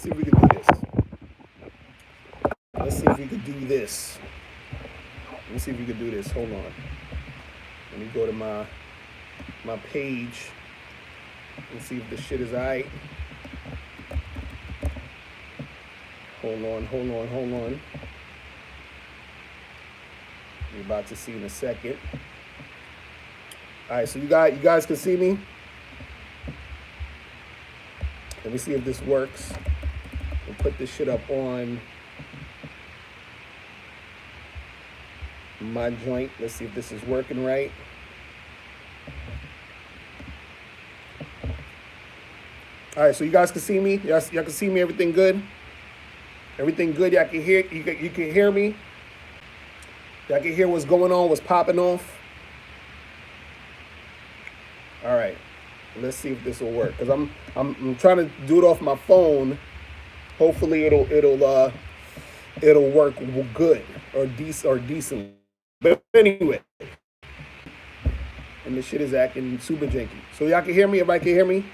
see if we can do this. Let's see if we can do this. Let's see if we can do this. Hold on. Let me go to my page and see if this shit is alright. Hold on. You're about to see in a second. All right, so you guys can see me. Let me see if this works. We'll put this shit up on my joint. Let's see if this is working right. All right, so you guys can see me. Y'all can see me. Everything good. Everything good. Y'all can hear. You can hear me. Y'all can hear what's going on. What's popping off. All right. Let's see if this will work. Cause I'm trying to do it off my phone. Hopefully it'll work good or decent. But anyway, and the shit is acting super janky. So y'all can hear me. Everybody can hear me.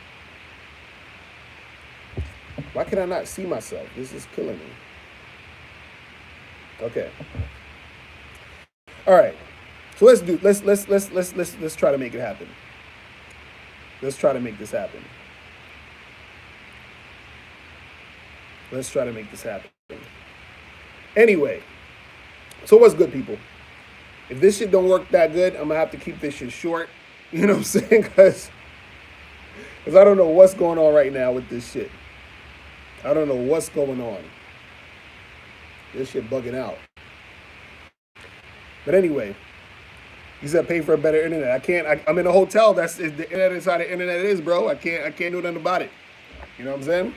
Why can I not see myself? This is killing me. Okay. All right. So let's try to make it happen. Let's try to make this happen. Let's try to make this happen. Anyway, so what's good, people? If this shit don't work that good, I'm gonna have to keep this shit short. You know what I'm saying? Because I don't know what's going on right now with this shit. I don't know what's going on. This shit bugging out. But anyway, you said pay for a better internet. I can't. I'm in a hotel. The internet is how the internet is, bro. I can't do nothing about it. You know what I'm saying?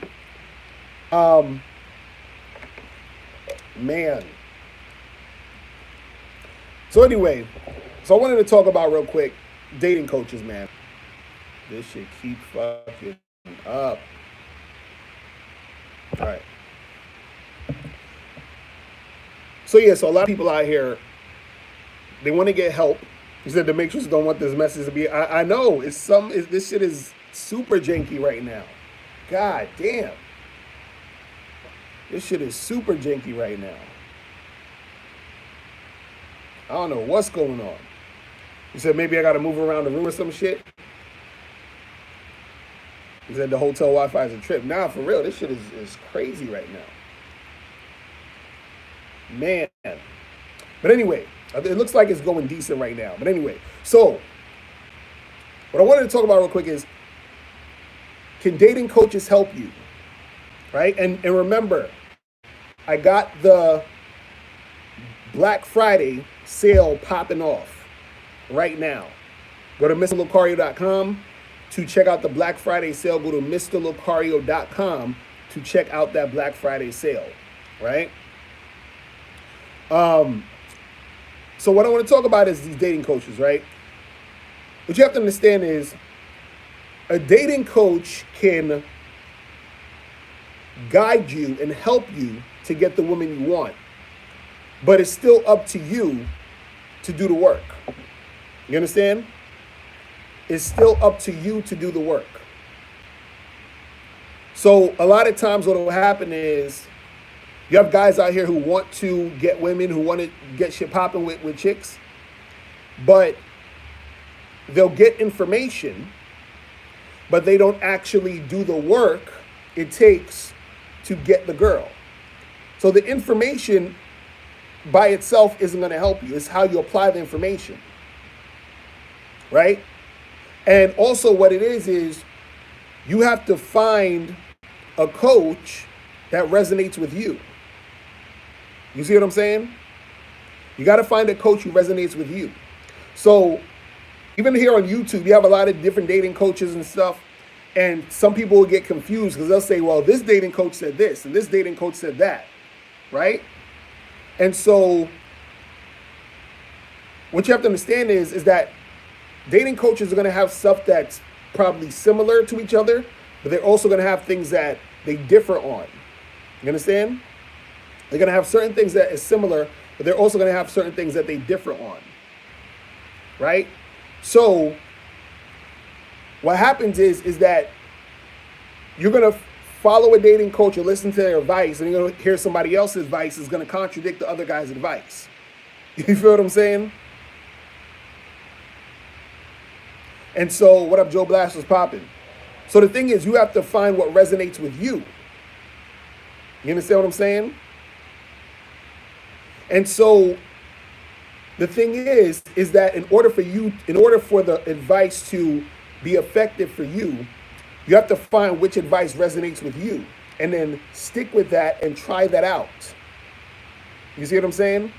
Man. So anyway, so I wanted to talk about real quick dating coaches, man. This shit keep fucking up. All right. So yeah, so a lot of people out here, they want to get help. He said the Matrix don't want this message to be. I know this shit is super janky right now. God damn. This shit is super janky right now. I don't know what's going on. He said maybe I got to move around the room or some shit. He said the hotel Wi-Fi is a trip. Nah, for real, this shit is crazy right now. Man. But anyway, it looks like it's going decent right now. But anyway, so what I wanted to talk about real quick is, can dating coaches help you? Right? And remember, I got the Black Friday sale popping off right now. Go to MrLocario.com to check out the Black Friday sale. Go to MrLocario.com to check out that Black Friday sale, right? So what I want to talk about is these dating coaches, right? What you have to understand is a dating coach can guide you and help you to get the woman you want, but it's still up to you to do the work. You understand? It's still up to you to do the work. So a lot of times what will happen is you have guys out here who want to get women, who want to get shit popping with chicks, but they'll get information, but they don't actually do the work it takes to get the girl. So the information by itself isn't going to help you. It's how you apply the information, right? And also what it is you have to find a coach that resonates with you. You see what I'm saying? You got to find a coach who resonates with you. So even here on YouTube, you have a lot of different dating coaches and stuff. And some people will get confused because they'll say, well, this dating coach said this and this dating coach said that, right? And so what you have to understand is that dating coaches are going to have stuff that's probably similar to each other, but they're also going to have things that they differ on. You understand? They're going to have certain things that is similar, but they're also going to have certain things that they differ on, right? So what happens is that you're going to follow a dating coach or listen to their advice, and you're going to hear somebody else's advice is going to contradict the other guy's advice. You feel what I'm saying? And so, what up, Joe Blast was popping. So the thing is, you have to find what resonates with you. You understand what I'm saying? And so the thing is that in order for the advice to be effective for you, you have to find which advice resonates with you and then stick with that and try that out. You see what I'm saying?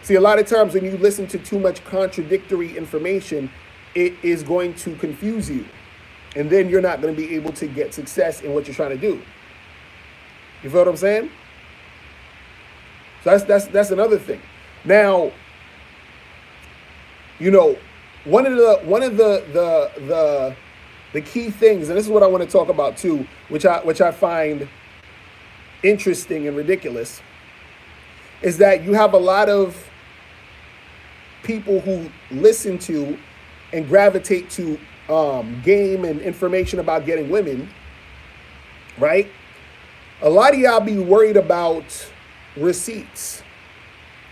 See, a lot of times when you listen to too much contradictory information, it is going to confuse you. And then you're not going to be able to get success in what you're trying to do. You feel what I'm saying? So that's another thing. Now, you know, one of the key things, and this is what I want to talk about too, which I find interesting and ridiculous, is that you have a lot of people who listen to and gravitate to game and information about getting women, right? A lot of y'all be worried about receipts.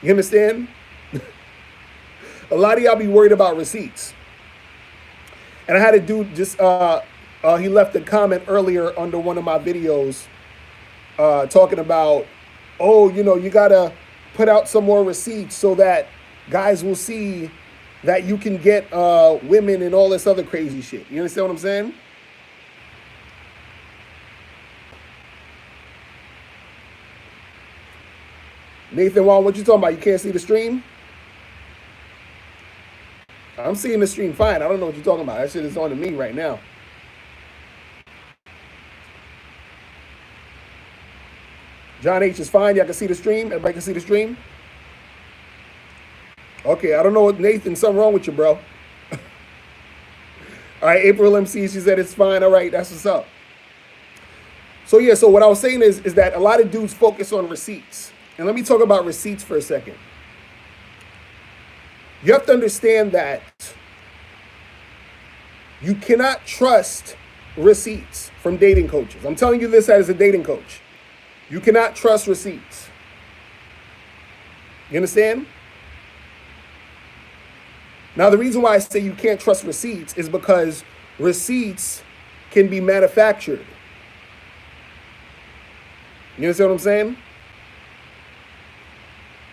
You understand? A lot of y'all be worried about receipts. And I had a dude just, he left a comment earlier under one of my videos talking about, oh, you know, you got to put out some more receipts so that guys will see that you can get women and all this other crazy shit. You understand what I'm saying? Nathan Wong, what you talking about? You can't see the stream? I'm seeing the stream fine. I don't know what you're talking about. That shit is on to me right now. John H is fine. Y'all can see the stream? Everybody can see the stream? Okay, I don't know what, Nathan, something wrong with you, bro. All right, April MC, she said it's fine. All right, that's what's up. So yeah, so what I was saying is that a lot of dudes focus on receipts. And let me talk about receipts for a second. You have to understand that you cannot trust receipts from dating coaches. I'm telling you this as a dating coach. You cannot trust receipts. You understand? Now, the reason why I say you can't trust receipts is because receipts can be manufactured. You understand what I'm saying?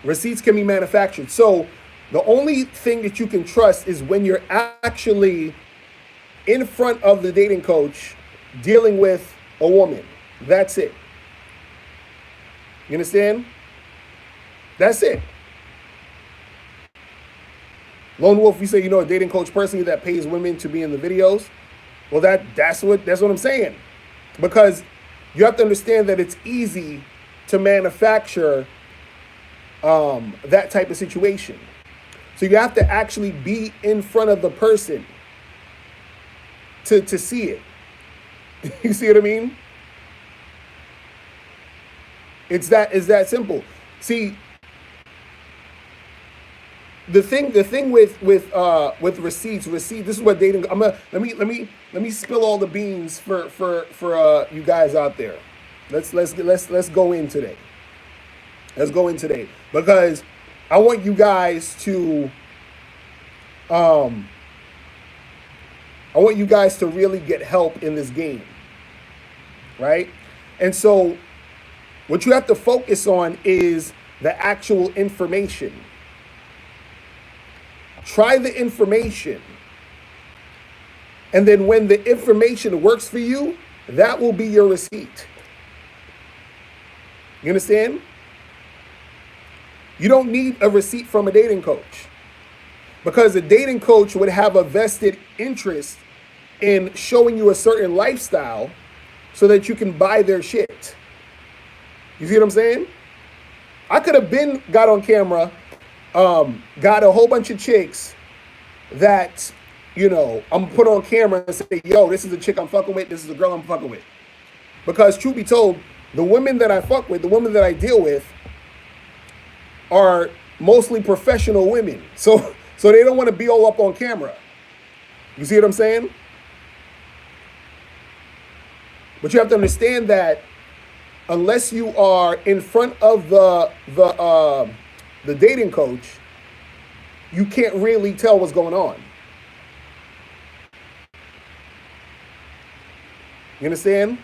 Receipts can be manufactured. So the only thing that you can trust is when you're actually in front of the dating coach dealing with a woman. That's it. You understand? That's it. Lone Wolf, you say you know a dating coach personally that pays women to be in the videos. Well, that's what I'm saying. Because you have to understand that it's easy to manufacture that type of situation. So you have to actually be in front of the person to see it. You see what I mean? It's that simple. See, the thing with receipts. This is what dating. Let me spill all the beans for you guys out there. Let's go in today. Let's go in today because I want you guys to really get help in this game, right? And so what you have to focus on is the actual information. Try the information. And then when the information works for you, that will be your receipt. You understand? You don't need a receipt from a dating coach because a dating coach would have a vested interest in showing you a certain lifestyle so that you can buy their shit. You see what I'm saying? I could have got on camera, got a whole bunch of chicks that, you know, I'm gonna put on camera and say, yo, this is a chick I'm fucking with. This is a girl I'm fucking with. Because truth be told, the women that I fuck with, the women that I deal with are mostly professional women. So they don't want to be all up on camera. You see what I'm saying? But you have to understand that unless you are in front of the dating coach, you can't really tell what's going on. You understand?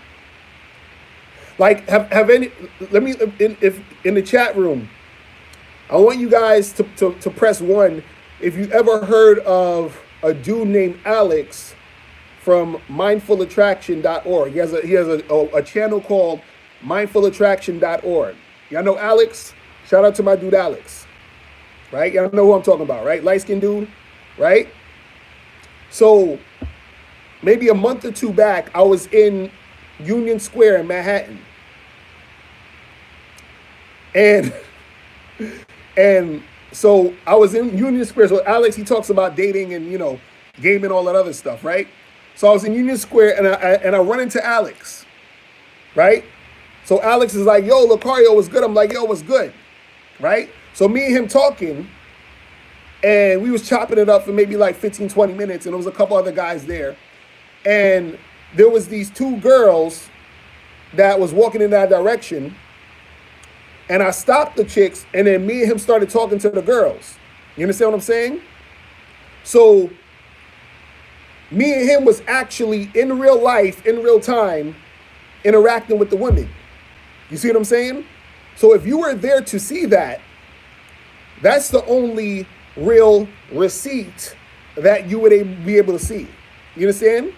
Like, have any? Let me if in the chat room, I want you guys to press one if you ever heard of a dude named Alex from mindfulattraction.org. He has a channel called mindfulattraction.org. Y'all know Alex? Shout out to my dude Alex. Right? Y'all know who I'm talking about, right? Light-skinned dude, right? So maybe a month or two back, I was in Union Square in Manhattan. And so I was in Union Square. So Alex, he talks about dating and, gaming, all that other stuff, right? So I was in Union Square and I run into Alex, right? So Alex is like, yo, Lucario, what's good? I'm like, yo, what's good? Right? So me and him talking, and we was chopping it up for maybe like 15, 20 minutes, and there was a couple other guys there. And there was these two girls that was walking in that direction, and I stopped the chicks, and then me and him started talking to the girls. You understand what I'm saying? So me and him was actually in real life, in real time, interacting with the women. You see what I'm saying? So if you were there to see that, that's the only real receipt that you would be able to see. You understand?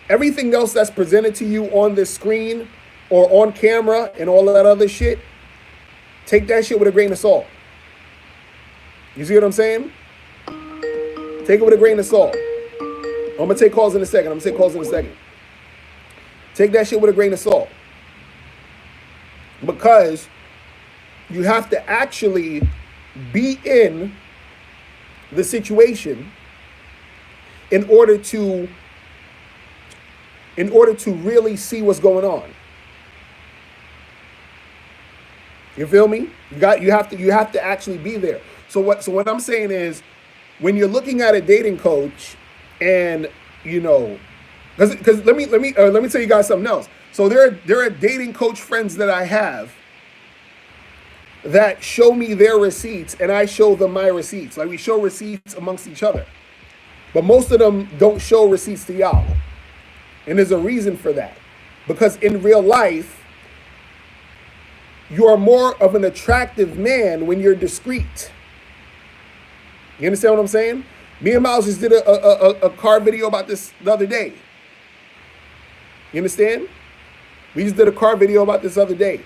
Everything else that's presented to you on this screen or on camera and all that other shit, take that shit with a grain of salt. You see what I'm saying? Take it with a grain of salt. I'm going to take calls in a second. Take that shit with a grain of salt. Because you have to actually be in the situation in order to really see what's going on. You feel me? You have to actually be there. So what I'm saying is, when you're looking at a dating coach, and because let me tell you guys something else. So there are dating coach friends that I have that show me their receipts, and I show them my receipts. Like, we show receipts amongst each other, but most of them don't show receipts to y'all, and there's a reason for that. Because in real life, you are more of an attractive man when you're discreet. You understand what I'm saying? Me and Miles just did a car video about this the other day. You understand? We just did a car video about this other day.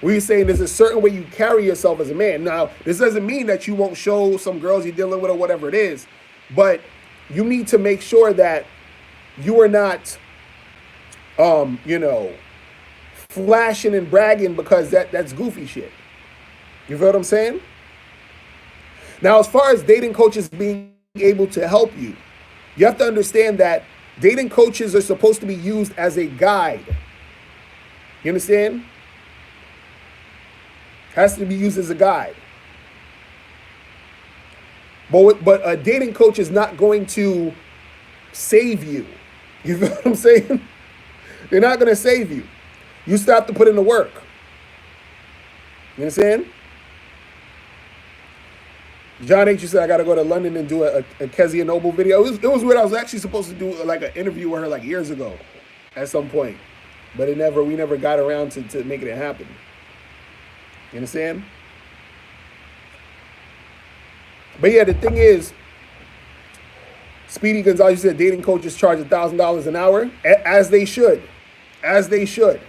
We were saying there's a certain way you carry yourself as a man. Now, this doesn't mean that you won't show some girls you're dealing with or whatever it is, but you need to make sure that you are not, flashing and bragging, because that's goofy shit. You feel what I'm saying? Now, as far as dating coaches being able to help you, you have to understand that dating coaches are supposed to be used as a guide. You understand? Has to be used as a guide. But a dating coach is not going to save you. You feel what I'm saying? They're not going to save you. You still have to put in the work. You understand? John H. said, I got to go to London and do a Kezia Noble video. It was weird. I was actually supposed to do like an interview with her like years ago at some point. But we never got around to making it happen. You understand? But yeah, the thing is, Speedy Gonzalez said dating coaches charge $1,000 an hour, as they should. As they should.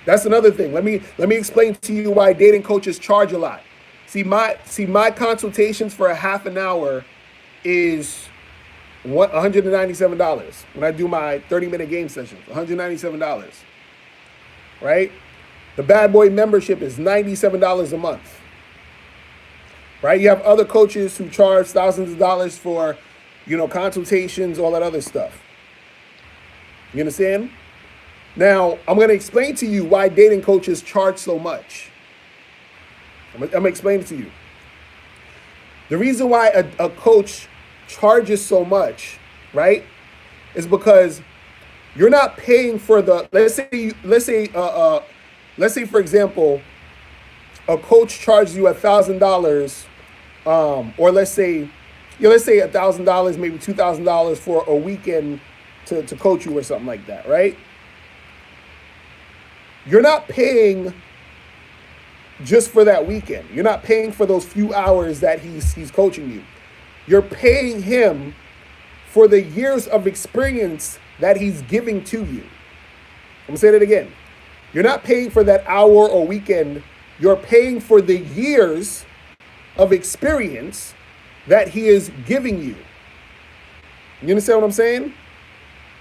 That's another thing. Let me explain to you why dating coaches charge a lot. See, my consultations for a half an hour is $197 when I do my 30-minute game sessions. $197, right? The Bad Boy membership is $97 a month, right? You have other coaches who charge thousands of dollars for, consultations, all that other stuff. You understand? Now, I'm going to explain to you why dating coaches charge so much. I'm going to explain it to you. The reason why a coach charges so much, right, is because You're not paying for the, let's say for example, a coach charges you $1,000, or let's say $1,000, maybe $2,000 for a weekend to coach you or something like that, right? You're not paying just for that weekend. You're not paying for those few hours that he's coaching you. You're paying him for the years of experience that he's giving to you. I'm gonna say that again. You're not paying for that hour or weekend. You're paying for the years of experience that he is giving you. You understand what I'm saying?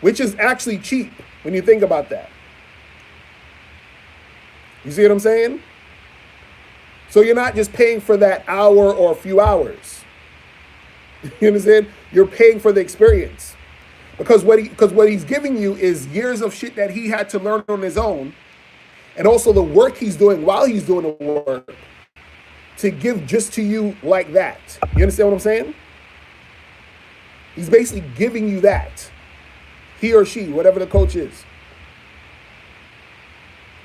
Which is actually cheap when you think about that. You see what I'm saying? So you're not just paying for that hour or a few hours. You understand? You're paying for the experience. Because what he's giving you is years of shit that he had to learn on his own, and also the work he's doing while he's doing the work to give just to you like that. You understand what I'm saying? He's basically giving you that. He or she, whatever the coach is.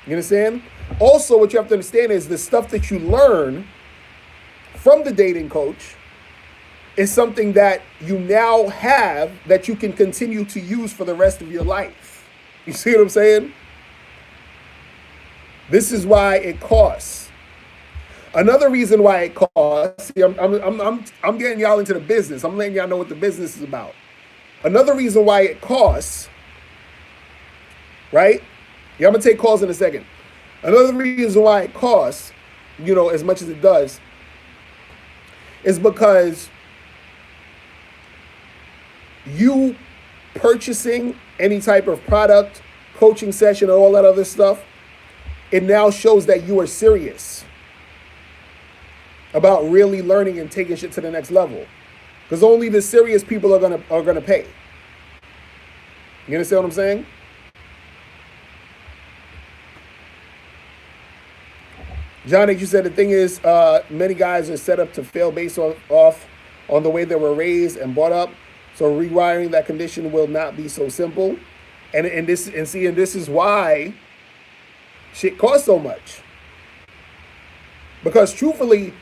You understand? Also, what you have to understand is the stuff that you learn from the dating coach is something that you now have that you can continue to use for the rest of your life. You see what I'm saying? This is why it costs. Another reason why it costs, see, I'm getting y'all into the business. I'm letting y'all know what the business is about. Another reason why it costs, right? Yeah, I'm gonna take calls in a second. Another reason why it costs, as much as it does, is because you purchasing any type of product, coaching session, or all that other stuff, it now shows that you are serious about really learning and taking shit to the next level. Because only the serious people are gonna pay. You understand what I'm saying? John H., you said the thing is, many guys are set up to fail based on the way they were raised and brought up. So rewiring that condition will not be so simple. And this is why shit costs so much. Because truthfully,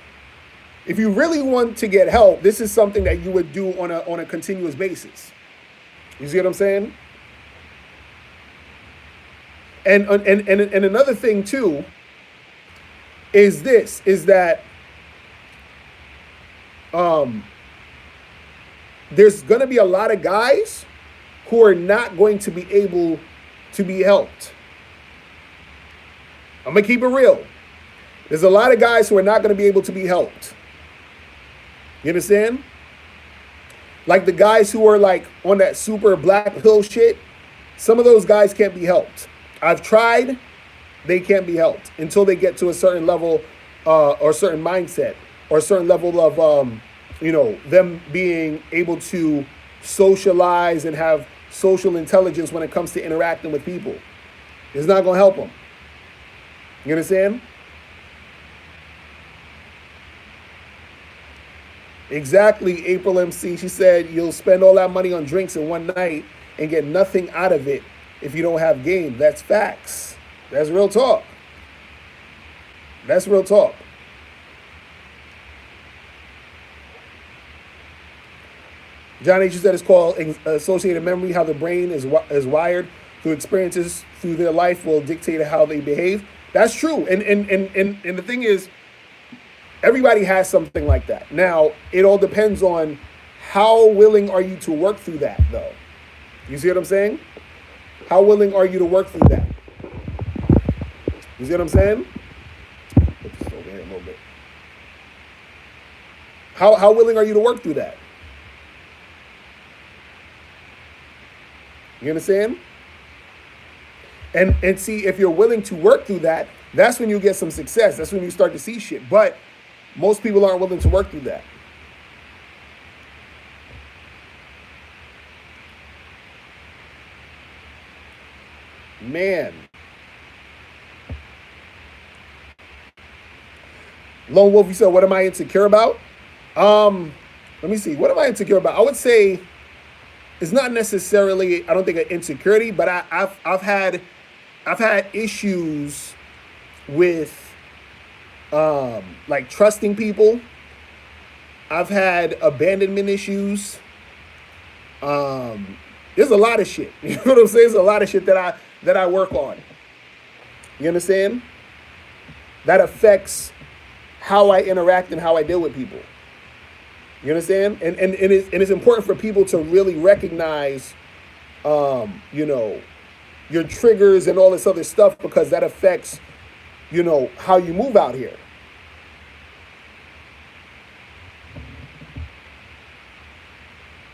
if you really want to get help, this is something that you would do on a continuous basis. You see what I'm saying? And another thing too is that there's going to be a lot of guys who are not going to be able to be helped. I'm going to keep it real. There's a lot of guys who are not going to be able to be helped. You understand? Like the guys who are like on that super black pill shit, some of those guys can't be helped. I've tried, they can't be helped until they get to a certain level or certain mindset or a certain level of, them being able to socialize and have social intelligence when it comes to interacting with people. It's not going to help them. You understand? Exactly, April MC. She said you'll spend all that money on drinks in one night and get nothing out of it if you don't have game. That's facts. That's real talk. That's real talk. John H. said it's called associated memory, how the brain is wired through experiences through their life will dictate how they behave. That's true. And the thing is, everybody has something like that. Now, it all depends on how willing are you to work through that, though. You see what I'm saying? How willing are you to work through that? You see what I'm saying? Put this over here a little bit. How willing are you to work through that? You understand? And see, if you're willing to work through that, that's when you get some success. That's when you start to see shit. But most people aren't willing to work through that. Man. Lone Wolf, you said, what am I insecure about? Let me see. What am I insecure about? I would say it's not necessarily, I don't think, an insecurity, but I've had issues with like trusting people. I've had abandonment issues. There's a lot of shit. You know what I'm saying? There's a lot of shit that I work on. You understand? That affects how I interact and how I deal with people. You understand? And it's important for people to really recognize, you know, your triggers and all this other stuff, because that affects, you know, how you move out here.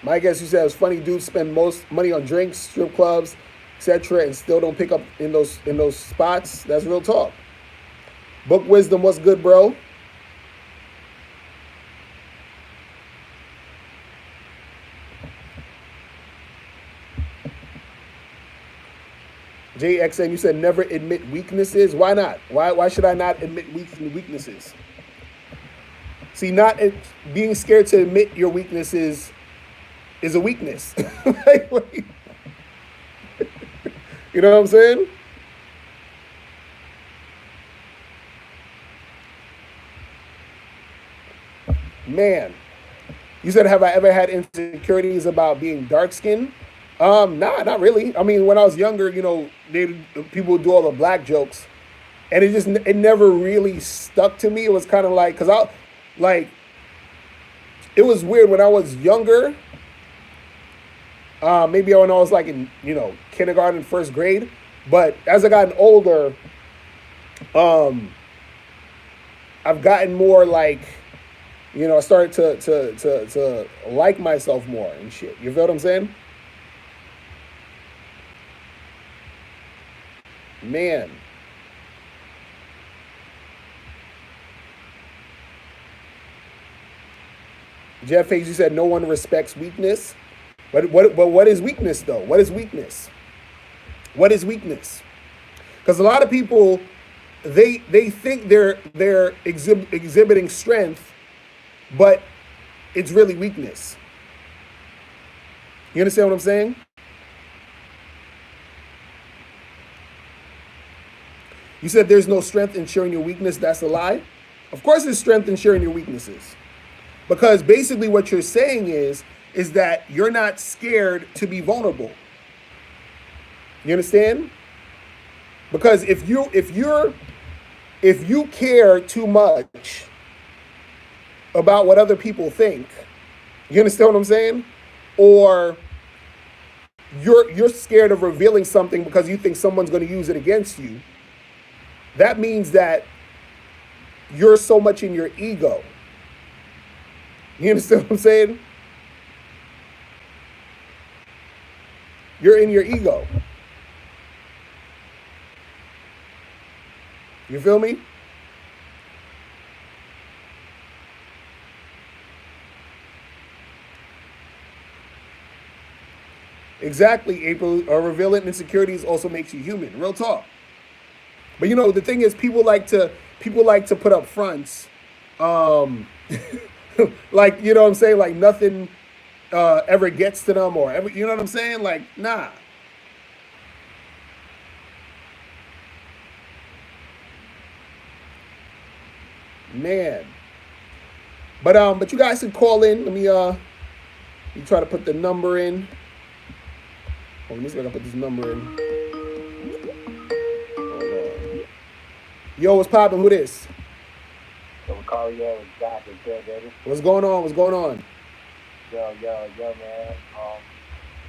My guess, you said, it's funny dudes spend most money on drinks, strip clubs, etc., and still don't pick up in those spots. That's real talk. Book wisdom, what's good, bro? JXN, you said never admit weaknesses. Why not? Why should I not admit weaknesses? See, not being scared to admit your weaknesses is a weakness. Like, you know what I'm saying? Man, you said, have I ever had insecurities about being dark skinned? Nah, not really. I mean, when I was younger, you know, people would do all the black jokes, and it never really stuck to me. It was kind of like, cause like, it was weird when I was younger. Maybe when I was like in, you know, kindergarten, first grade. But as I gotten older, I've gotten more like, you know, I started to like myself more and shit. You feel what I'm saying? Man. Jeff Hayes, you said no one respects weakness. But what is weakness though? What is weakness? What is weakness? Because a lot of people, they think they're exhibiting strength, but it's really weakness. You understand what I'm saying? You said there's no strength in sharing your weakness. That's a lie. Of course, there's strength in sharing your weaknesses, because basically what you're saying is that you're not scared to be vulnerable. You understand? Because if you care too much about what other people think, you understand what I'm saying? Or you're scared of revealing something because you think someone's going to use it against you. That means that you're so much in your ego. You understand what I'm saying? You're in your ego. You feel me? Exactly, April. Revealing insecurities also makes you human. Real talk. But you know, the thing is, people like to put up fronts, um, like, you know what I'm saying, like nothing ever gets to them, or ever, you know what I'm saying, like, nah, man. But you guys can call in. Let me you try to put the number in. Oh, let me see if I can put this number in. Hold on. Yo, what's poppin'? Who this? So Macario is back and good, baby. What's going on? What's going on? Yo, man.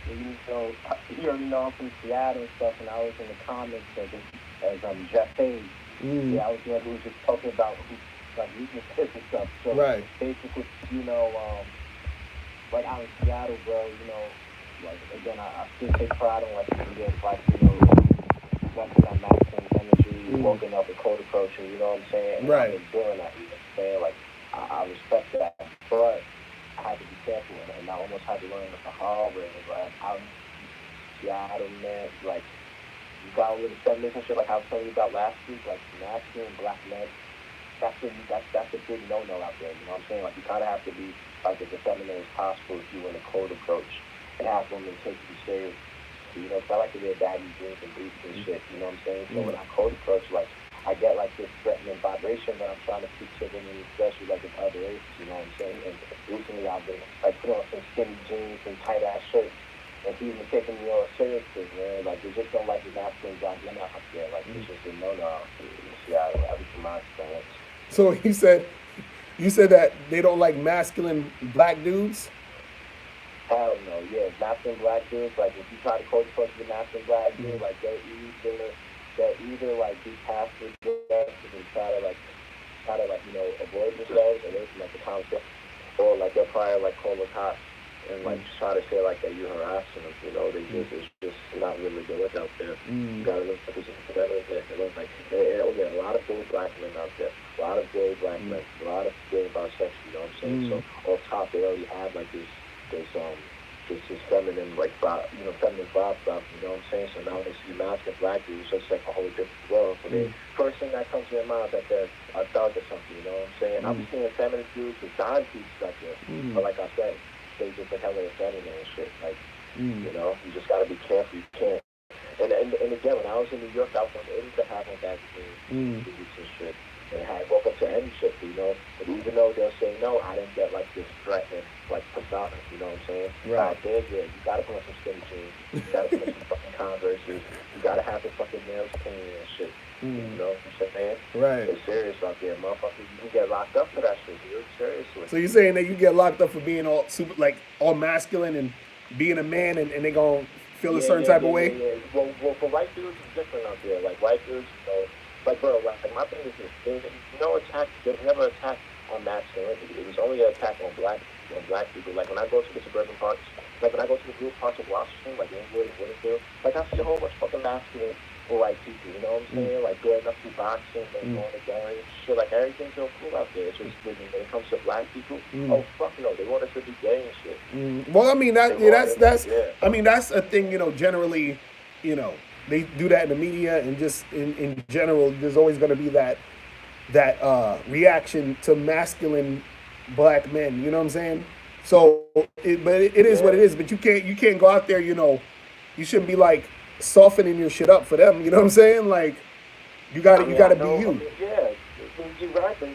You know, you already know I'm from Seattle and stuff, and I was in the comments as Jeff Hayes. Mm, Yeah, I was the one who was just talking about like weaknesses and stuff. So right. basically, you know, like out in Seattle, bro, you know, like again, I still take pride on like just like, you know, working on masculine energy, Mm, woken up with cold approaching, you know what I'm saying? And I've right. been doing that, you know what I'm saying? Like I respect that, but I had to be careful, and I almost had to learn the hard way. Like out in Seattle, man, like you got with the feminists and shit, like I was telling you about last week, like masculine black men. That's a big no-no out there. You know what I'm saying? Like you kind of have to be like as feminine as possible if you want a cold approach. and have women take you serious. You know, 'cause I like to wear baggy jeans and boots and shit. You know what I'm saying? So when I cold approach, like I get like this threatening vibration that I'm trying to speak to women, especially like in other ages. You know what I'm saying? And recently I've been like put on some skinny jeans and tight ass shirts. And people taking me all seriously, man. Like, they just don't like the masculine black men out there. Like, it's just a no-no in Seattle, at least from my experience. So you said that they don't like masculine black dudes. Hell no, yeah, masculine black dudes, like, if you try to coach push the masculine black dude, like, they'll either, like, be passive aggressive and try to, like, you know, avoid themselves away from, like, the conversation. Or, like, they'll probably, like, call the cops and like try to say like that you're harassing them, you know, it's just not really good out there. You gotta look for this better there. Like a lot of gay black men out there, a lot of gay black men, a lot of gay bisexual, you know what I'm saying? So off top they already have like this feminine like vibe, you know, feminine vibe stuff, you know what I'm saying? So now when they see masculine black dudes, it's just like a whole different world. So the first thing that comes to their mind is that they're a thug or something, you know what I'm saying? I've been seeing feminine dudes with dime pieces out there. But like I said, they just the hell of a feminine and shit. Like, you know, you just gotta be careful. You can't. And again, when I was in New York, I was able to have my magazine, boots and shit, and I woke up to any shit, you know. But even though they'll say no, I didn't get like this threatening like persona. You know what I'm saying? Right. Out there, yeah, you gotta put on some skinny jeans. You gotta put on some fucking Converses. You gotta have the fucking nails painted and shit. You know what I'm saying? Right. It's serious out there, motherfucker. You can get locked up for that shit. You're serious with it. So you're saying that you get locked up for being all super, like all masculine and being a man, and they gonna feel a certain type of way? Yeah. Well, for white dudes, it's different out there. Like white dudes, you know, like bro, like my thing is this: there's no attack. There's never attack on masculinity. It was only an attack on black people. Like when I go to the suburban parks, like when I go to the group parks of Washington, like Inglewood and Winterfield, like I see a whole bunch of fucking masculine white people, you know what I'm saying? Like going up to boxing and going to gang shit, like everything's so cool out there. It's just when it comes to black people, oh fuck no, they want us to be gay and shit. Well, I mean that's I mean that's a thing, you know, generally, you know, they do that in the media and just in general, there's always gonna be that reaction to masculine black men, you know what I'm saying? So it is what it is, but you can't go out there, you know, you shouldn't be like softening your shit up for them, you know what I'm saying? Like you gotta be you. Yeah, you're right, but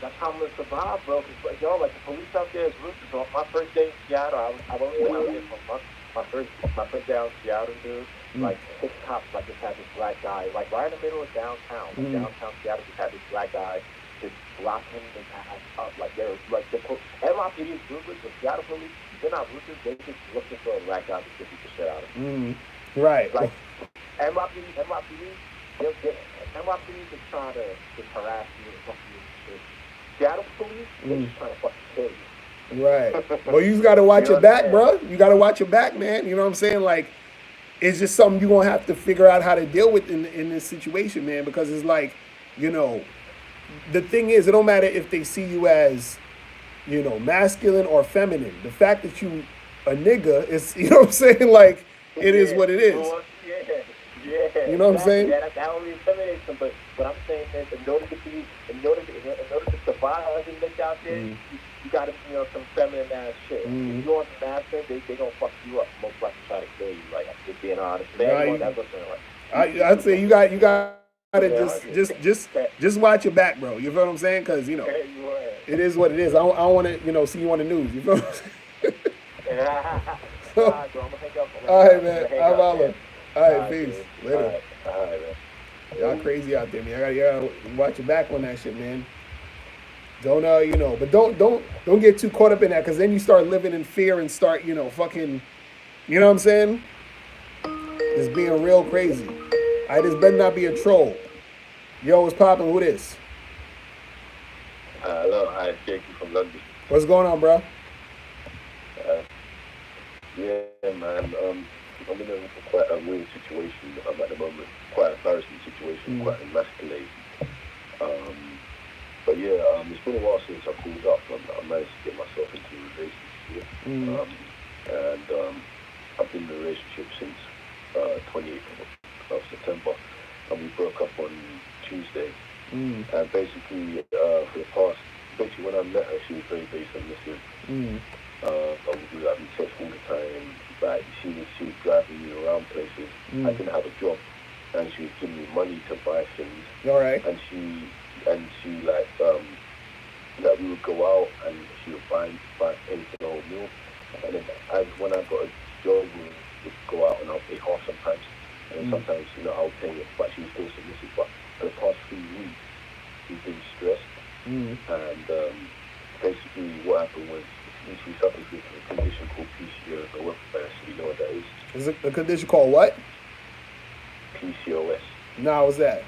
that's how I'm gonna survive, bro. Cause yo, like the police out there is ruthless. On my first day in Seattle, I've only been out there for a month. My first day out in Seattle, dude. Like 6 cops, like just had this black guy, like right in the middle of downtown, downtown Seattle, just had this black guy just blocking his ass up, like they're like the NYPD is ruthless. The Seattle police, they're not ruthless. They just looking for a black guy to get the shit out of him. Right. Like NYPD is trying to just harass you and fuck you and shit. Seattle police, they're just trying to fucking kill you. Right. Well, you gotta watch your back, bro. You gotta watch your back, man. You know what I'm saying? Like, it's just something you're gonna have to figure out how to deal with in this situation, man. Because it's like, you know, the thing is, it don't matter if they see you as, you know, masculine or feminine. The fact that you a nigga is, you know what I'm saying? Like, it is what it is. Yeah. You know what I'm saying? Yeah, that only intimidates them. But what I'm saying is, in order to survive as a nigga out there, you gotta, you know, some feminine ass shit. If you want the masculine, they gonna fuck you up. Most likely try to kill you. Like, I'm just being honest. I'd say you gotta just watch your back, bro. You feel what I'm saying? Because, you know, it is what it is. I don't want to, you know, see you on the news. You feel what I'm saying? All right, man. I'm out. All right, peace. Later. All right, man. Y'all crazy out there, man. You gotta watch your back on that shit, man. Don't you know? But don't get too caught up in that, because then you start living in fear and start, you know, fucking, you know what I'm saying? Just being real crazy. This better not be a troll. Yo, what's poppin'? Who this? Hello, hi, Jake from London. What's going on, bro? Yeah, man. I'm in quite a weird situation at the moment. Quite an embarrassing situation, quite emasculating. But yeah, it's been a while since I pulled up. I managed to get myself into a relationship. And I've been in a relationship since 28th of September. And we broke up on Tuesday. And basically, for the past, basically when I met her, she was very submissive. We would have been text all the time, I didn't have a job, and she was giving me money to buy things, All right. and she like we would go out and she would buy anything the whole meal, and then when I got a job, we would go out and I'll pay half sometimes, and then sometimes I'll pay it, but she was still submissive. But for the past 3 weeks, she's been stressed, and basically what happened was she suffers with a condition called PCOS. I don't actually know what that is. Is it a condition called what? PCOS. No, what's that?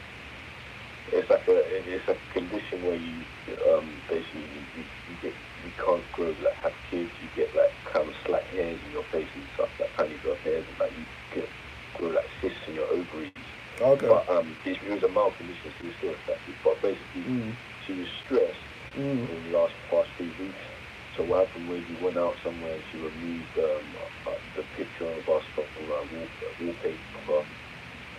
It's a condition where you basically you can't grow, like have kids. You get like kind of slight hairs in your face and stuff, like tiny little hairs, and like you grow like cysts in your ovaries. Okay. But it was a mild condition, so it was still effective. But basically, she was stressed in the past 3 weeks. So what happened was we went out somewhere and she removed the picture of us from our wallpaper,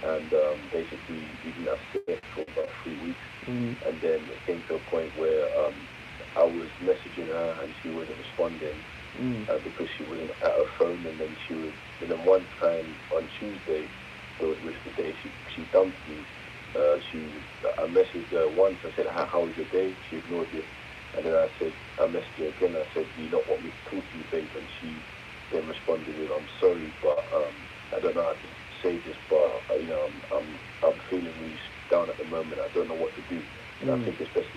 and basically we didn't have sex for about 3 weeks, and then it came to a point where I was messaging her and she wasn't responding because she wasn't at her phone, and then one time on Tuesday, which was the day she dumped me, I messaged her once. I said, how was your day? She ignored it. And then I messaged her again. I said, do you not want me to talk to you, babe? And she then responded with, I'm sorry, but I don't know how to say this, but I'm feeling really down at the moment. I don't know what to do. And I think it's best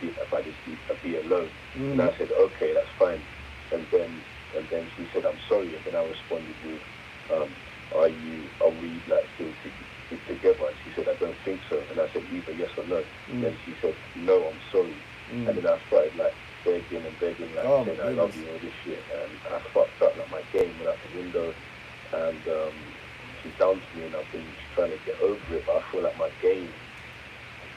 if I just be alone. And I said, okay, that's fine. And then she said, I'm sorry. And then I responded with, are we like still together? And she said, I don't think so. And I said, either yes or no. And then she said, no, I'm sorry. And then I started like begging, like saying I love you, all this shit. And I fucked up, like my game went out the window. And she dumped me, and I've been trying to get over it. But I feel like my game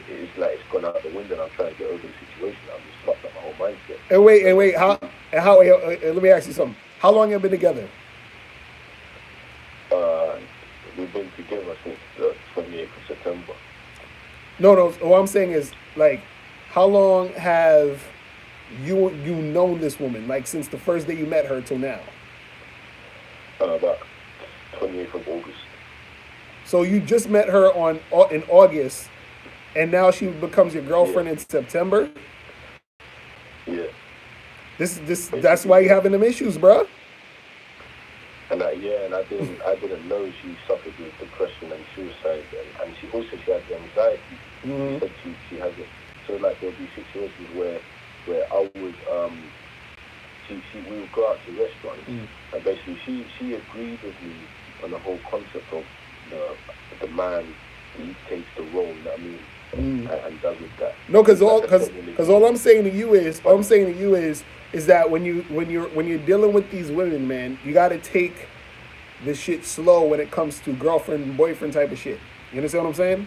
is like it's gone out the window, and I'm trying to get over the situation. I'm just fucked up my whole mindset. And wait, how? Let me ask you something. How long have you been together? We've been together since the 28th of September. No. What I'm saying is, like, how long have you known this woman? Like, since the first day you met her till now? About 28th of August. So you just met her in August, and now she becomes your girlfriend in September? Yeah. That's why you're having them issues, bro. And I didn't know she suffered with depression and suicide, and she had anxiety. She said she has it. So like there'll be situations where I would we would go out to restaurants, and basically she agreed with me on the whole concept of the man he takes the role, you know what I mean, and does with that. No, because all I'm saying to you is that when you're dealing with these women, man, you got to take the shit slow when it comes to girlfriend and boyfriend type of shit. You understand what I'm saying?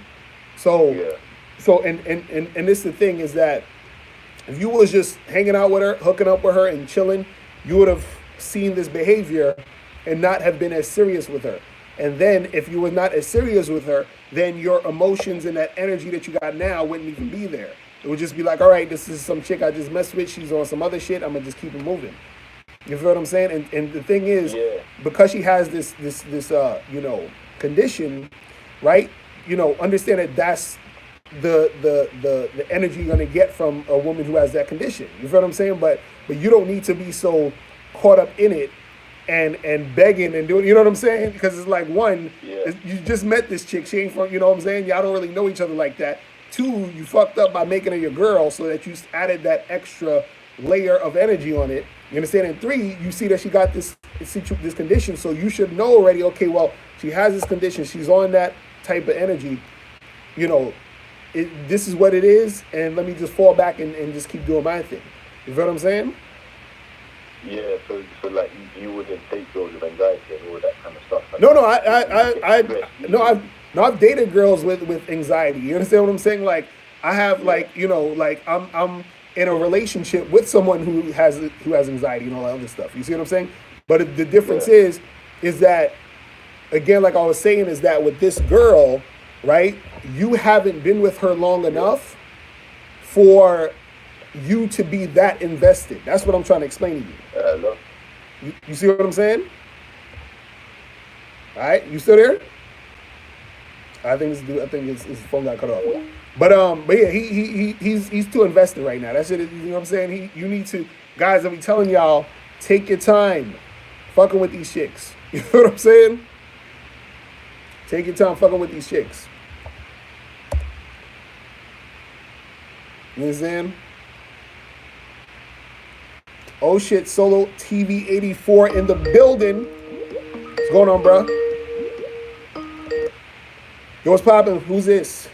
So, yeah. So and this the thing is that if you was just hanging out with her, hooking up with her and chilling, you would have seen this behavior and not have been as serious with her. And then if you were not as serious with her, then your emotions and that energy that you got now wouldn't even be there. It would just be like, all right, this is some chick I just messed with. She's on some other shit. I'm gonna just keep it moving. You feel what I'm saying? And the thing is, because she has this condition, right? Understand that that's the energy you're gonna get from a woman who has that condition. You feel what I'm saying? But you don't need to be so caught up in it and begging and doing, you know what I'm saying? Because it's like, one, you just met this chick. She ain't from, you know what I'm saying? Y'all don't really know each other like that. Two, you fucked up by making her your girl so that you added that extra layer of energy on it. You understand? And three, you see that she got this condition, so you should know already, okay, well, she has this condition. She's on that type of energy. This is what it is, and let me just fall back and just keep doing my thing. You feel what I'm saying? Yeah, so like you wouldn't take girls with anxiety and all that kind of stuff. Like I've dated girls with anxiety. You understand what I'm saying? Like I have I'm in a relationship with someone who has anxiety and all that other stuff. You see what I'm saying? But the difference is that, again, like I was saying, is that with this girl, right? You haven't been with her long enough for you to be that invested. That's what I'm trying to explain to you. Hello. You see what I'm saying? All right, you still there? I think I think his phone got cut off. But yeah, he's too invested right now. That shit is, you know what I'm saying? You need to, guys. I'm telling y'all, take your time, fucking with these chicks. You know what I'm saying? Take your time, fucking with these chicks. You understand? Oh shit, Solo TV 84 in the building. What's going on, bro? Yo, what's poppin'? Who's this?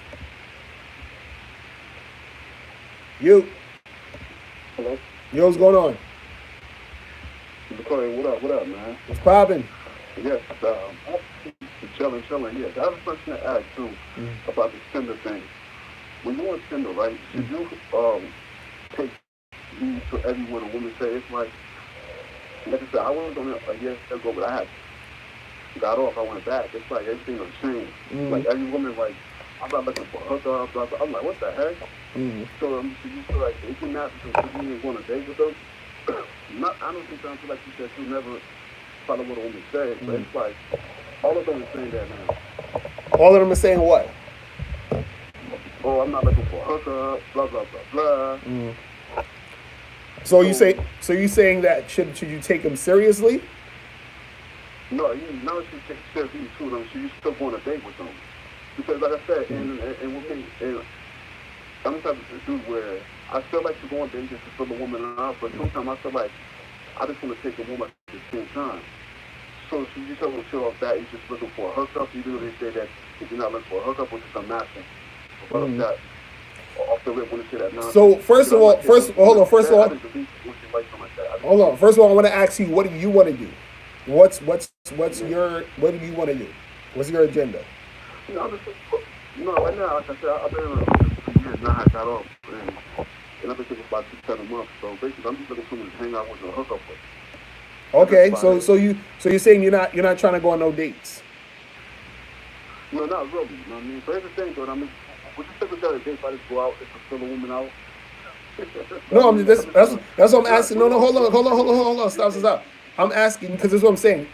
You. Hello? Yo, what's going on? Victoria, what up, man? What's poppin'? Yes, chilling. Yes, I have a question to ask too about the Tinder thing. When you're on Tinder, right? Should you take heed to everyone a woman say? It's like I said, I was on it a year ago, but I had got off. I went back. It's like everything has changed. Like every woman, like I'm not looking for a hookup. Blah, blah. I'm like, what the heck? So should you feel like they can not because you didn't want to date with them? I don't think something like you said. You never follow what a woman says, but it's like all of them are saying that now. All of them are saying what? Oh, I'm not looking for a hookup. Blah blah blah blah. So you saying that should you take them seriously? No, you now should take seriously to them. So you still go on a date with them because, like I said, and with me, and I'm the type of dude where I still like to go on dates just to fill the woman out, but sometimes I feel like I just want to take a woman at the same time. So should you tell them chill off that you're just looking for a hookup, even though they say that if you're not looking for a hookup, which is a matching. That off the rip when they say that nonsense. So first of all, hold on. First of all, I want to ask you, what do you want to do? What do you want to do? What's your agenda? Right now, like I said, I've been in a years now. I got off, and I've been thinking about 6-7 months. So basically, I'm just looking for someone to hang out with and hook up with. Okay, so you're saying you're not trying to go on no dates? No, not really. You know what I mean? So here's the thing, though. I mean, would you typically tell a date if I just go out and fill a woman out? No, I mean that's what I'm asking. No, hold on, stop. I'm asking because this is what I'm saying.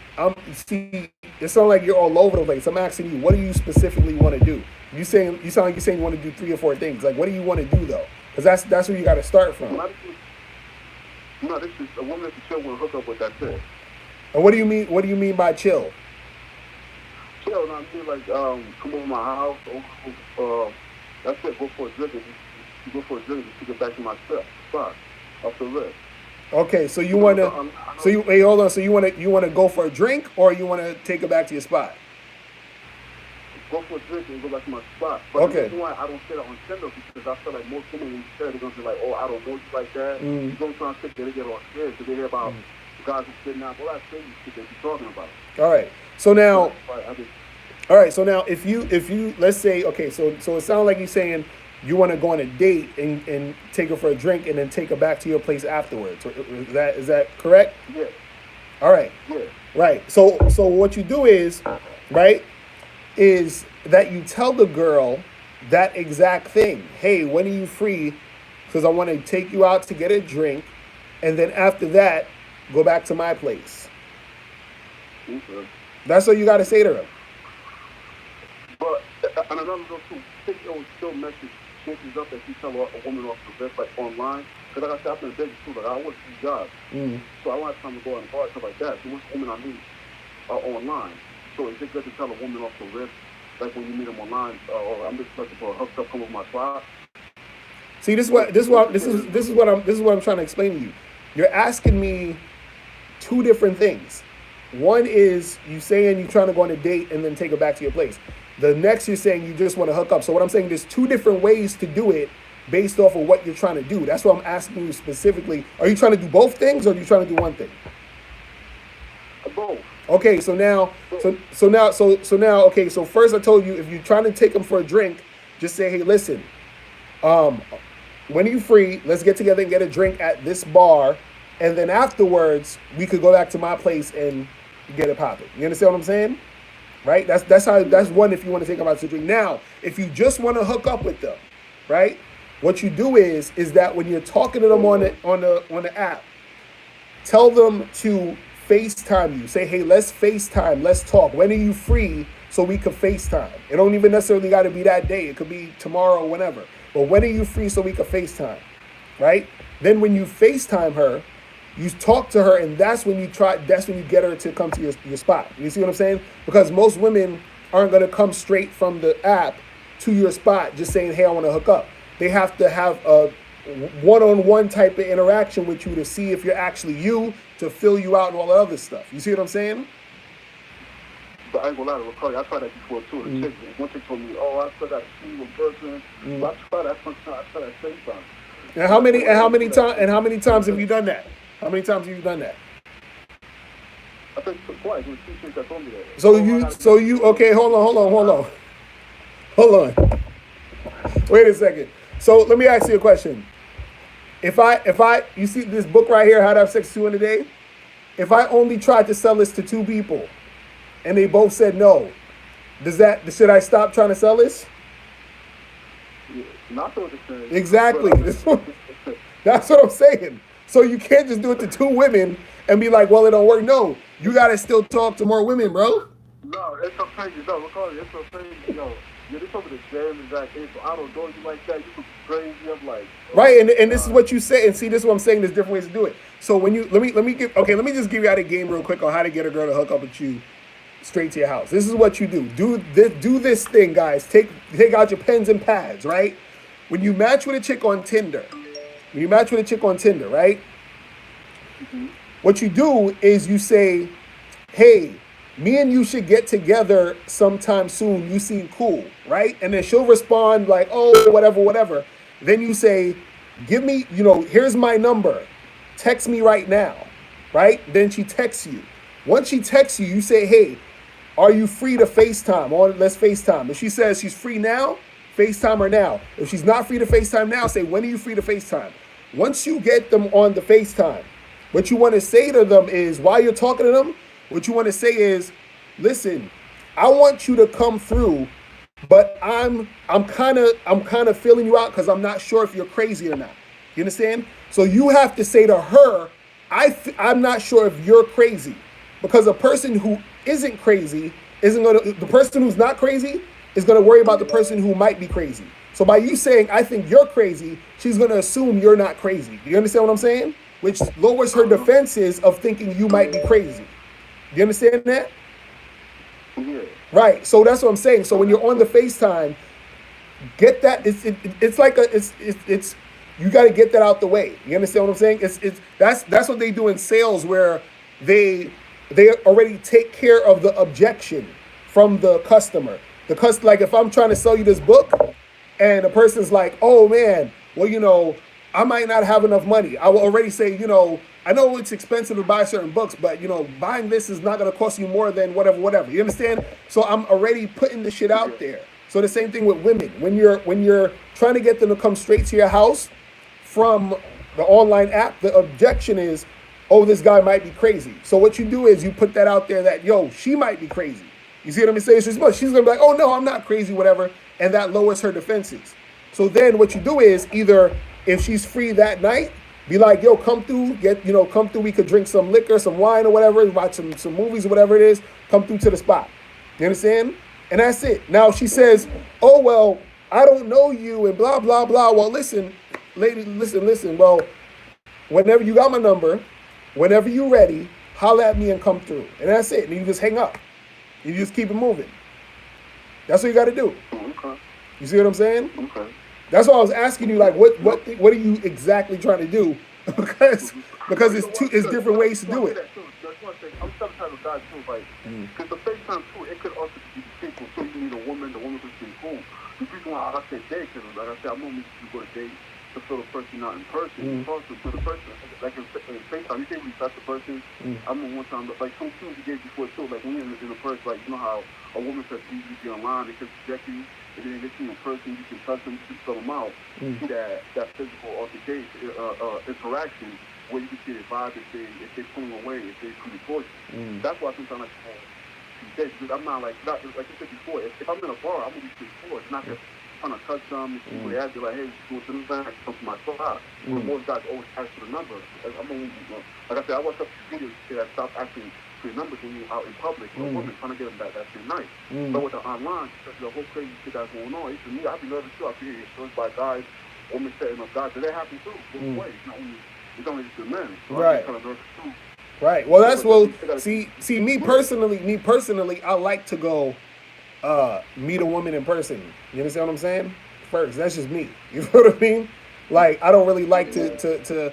See, it sounds like you're all over the place. I'm asking you, what do you specifically want to do? You sound like you're saying you want to do 3 or 4 things. Like, what do you want to do though? Because that's where you got to start from. No, this is a woman that you chill with, hook up with. That's it. And what do you mean? What do you mean by chill? Chill. I mean, like come over my house. That's it. Go for a drink. You go for a drink just to get back to my spot off the list. Okay, so you want to, wait, hold on. So you want to go for a drink, or you want to take it back to your spot? Go for a drink and go back to my spot. But okay. The reason why I don't say that on Tinder because I feel like most women when you say they're gonna be like, oh, I don't know you like that. You go try and sit there, they get all scared because they hear about guys who sitting out. Well, that's crazy shit that you're talking about. All right. So now, if you let's say, okay, so it sounds like you're saying you want to go on a date and take her for a drink and then take her back to your place afterwards. Is that correct? Yeah. All right. Yeah. Right. So what you do is, right, is that you tell the girl that exact thing. Hey, when are you free? Because I want to take you out to get a drink, and then after that, go back to my place. Okay. That's what you got to say to her. But and another thing too, take your still message chances up that you tell a woman off the best like online. Because like I said, I've been busy too. Like I work 2 jobs, so I don't have time to go out and bar stuff like that. So most women I meet are online. So is it good to tell a woman off the rip, like when you meet them online, or I'm just looking for a hooked up, come over my spot? See, this is what I'm trying to explain to you. You're asking me 2 different things. One is you saying you're trying to go on a date and then take her back to your place. The next you're saying you just want to hook up. So what I'm saying, there's 2 different ways to do it based off of what you're trying to do. That's what I'm asking you specifically. Are you trying to do both things, or are you trying to do one thing? Both. Okay, so now, okay, so first I told you, if you're trying to take them for a drink, just say, hey, listen, when are you free? Let's get together and get a drink at this bar, and then afterwards, we could go back to my place and get it popping. You understand what I'm saying? Right? That's one if you want to take them out to drink. Now, if you just want to hook up with them, right? What you do is that when you're talking to them on the app, tell them to FaceTime you. Say, hey, let's FaceTime. Let's talk. When are you free so we could FaceTime? It don't even necessarily got to be that day. It could be tomorrow or whenever. But when are you free so we could FaceTime? Right? Then when you FaceTime her, you talk to her, and that's when you get her to come to your spot. You see what I'm saying? Because most women aren't going to come straight from the app to your spot just saying, hey, I want to hook up. They have to have a one-on-one type of interaction with you to see if you're actually you, to fill you out and all that other stuff. You see what I'm saying? But I ain't gonna lie to Ricardo, I tried that before too. The chick, one chick told me, oh, I still got to see you in person. But I tried that sometime. I tried that same time. And how many times have you done that? How many times have you done that? I think twice. It was two chicks that told me that. So you okay, hold on. Wait a second. So let me ask you a question. If I you see this book right here, How to Have Sex 2 in a Day? If I only tried to sell this to 2 people and they both said no, should I stop trying to sell this? Yeah, not so the same. Exactly. That's what I'm saying. So you can't just do it to 2 women and be like, well, it don't work. No, you gotta still talk to more women, bro. No, it's so crazy. No, Ricardo, it's so crazy. Yo, they told me the same exact thing. So I don't know you like that. You look crazy. I'm like, oh, right, and this is what you say. And see, this is what I'm saying. There's different ways to do it. So when you let me just give you out a game real quick on how to get a girl to hook up with you straight to your house. This is what you do. Do this thing, guys. Take out your pens and pads, right? When you match with a chick on Tinder, right? Mm-hmm. What you do is you say, hey, me and you should get together sometime soon. You seem cool, right? And then she'll respond like, oh, whatever. Then you say, give me, here's my number. Text me right now, right? Then she texts you. Once she texts you, you say, hey, are you free to FaceTime? Or let's FaceTime. If she says she's free now, FaceTime her now. If she's not free to FaceTime now, say, when are you free to FaceTime? Once you get them on the FaceTime, what you want to say to them is, while you're talking to them, what you want to say is, listen, I want you to come through, but I'm kind of feeling you out because I'm not sure if you're crazy or not. You understand? So you have to say to her, I'm not sure if you're crazy, because a person who isn't crazy the person who's not crazy is gonna worry about the person who might be crazy. So by you saying, I think you're crazy, she's gonna assume you're not crazy. Do you understand what I'm saying? Which lowers her defenses of thinking you might be crazy. Do you understand that? Yeah. Right. So that's what I'm saying. So when you're on the FaceTime, get that. It's like it's you got to get that out the way. You understand what I'm saying? That's what they do in sales, where they already take care of the objection from the customer. Like if I'm trying to sell you this book, and the person's like, oh man, well I might not have enough money. I will already say, I know it's expensive to buy certain books, but buying this is not going to cost you more than whatever. You understand? So I'm already putting the shit out there. So the same thing with women. When you're trying to get them to come straight to your house from the online app, the objection is, oh, this guy might be crazy. So what you do is you put that out there that, she might be crazy. You see what I'm saying? She's going to be like, oh no, I'm not crazy, whatever. And that lowers her defenses. So then what you do is, either if she's free that night, be like, yo, come through, we could drink some liquor, some wine or whatever, watch some movies or whatever it is, come through to the spot. You understand? And that's it. Now she says, oh, well, I don't know you and blah, blah, blah. Well, listen, lady, listen. Well, whenever you got my number, whenever you're ready, holler at me and come through. And that's it. And you just hang up. You just keep it moving. That's what you got to do. Okay. You see what I'm saying? Okay. That's why I was asking you, like, what are you exactly trying to do? because it's different ways to do it. I'm some type of guy too, like, because the FaceTime too, it could also be people. So you need a woman, the woman could be cool. The reason why I said date, because like I said, I'm normally to go to date to feel the person out in person. Also to the person, like in FaceTime, you can't really touch the person. I remember one time, like some cues you gave before too, like when you're in the person, like how a woman says usually be online, they can reject you. And then they get you in person, you can touch them, you can fill them out. You see that physical altercation, interaction, where you can see their vibe, if they're pulling away, if they're coming towards you. That's why sometimes I say, because I'm not like you said before, if I'm in a bar, I'm going to be straightforward. It's not just trying to touch them, and see what they have, be like, hey, go to the back, come to my spot. But most guys always ask for the number. Like I said, I watched a few videos that stopped asking for your numbers when you're out in public with a woman trying to get them that same night. But with the online, the whole crazy shit that's going on, even me, I be nervous too. I be hearing stories by guys, women setting up guys. But that happens too. Both ways. It's not only just the men. So Right. I'm kind of nervous too. Right. Well, that's see me personally, I like to go meet a woman in person. You understand what I'm saying? First, that's just me. You know what I mean? Like, I don't really like to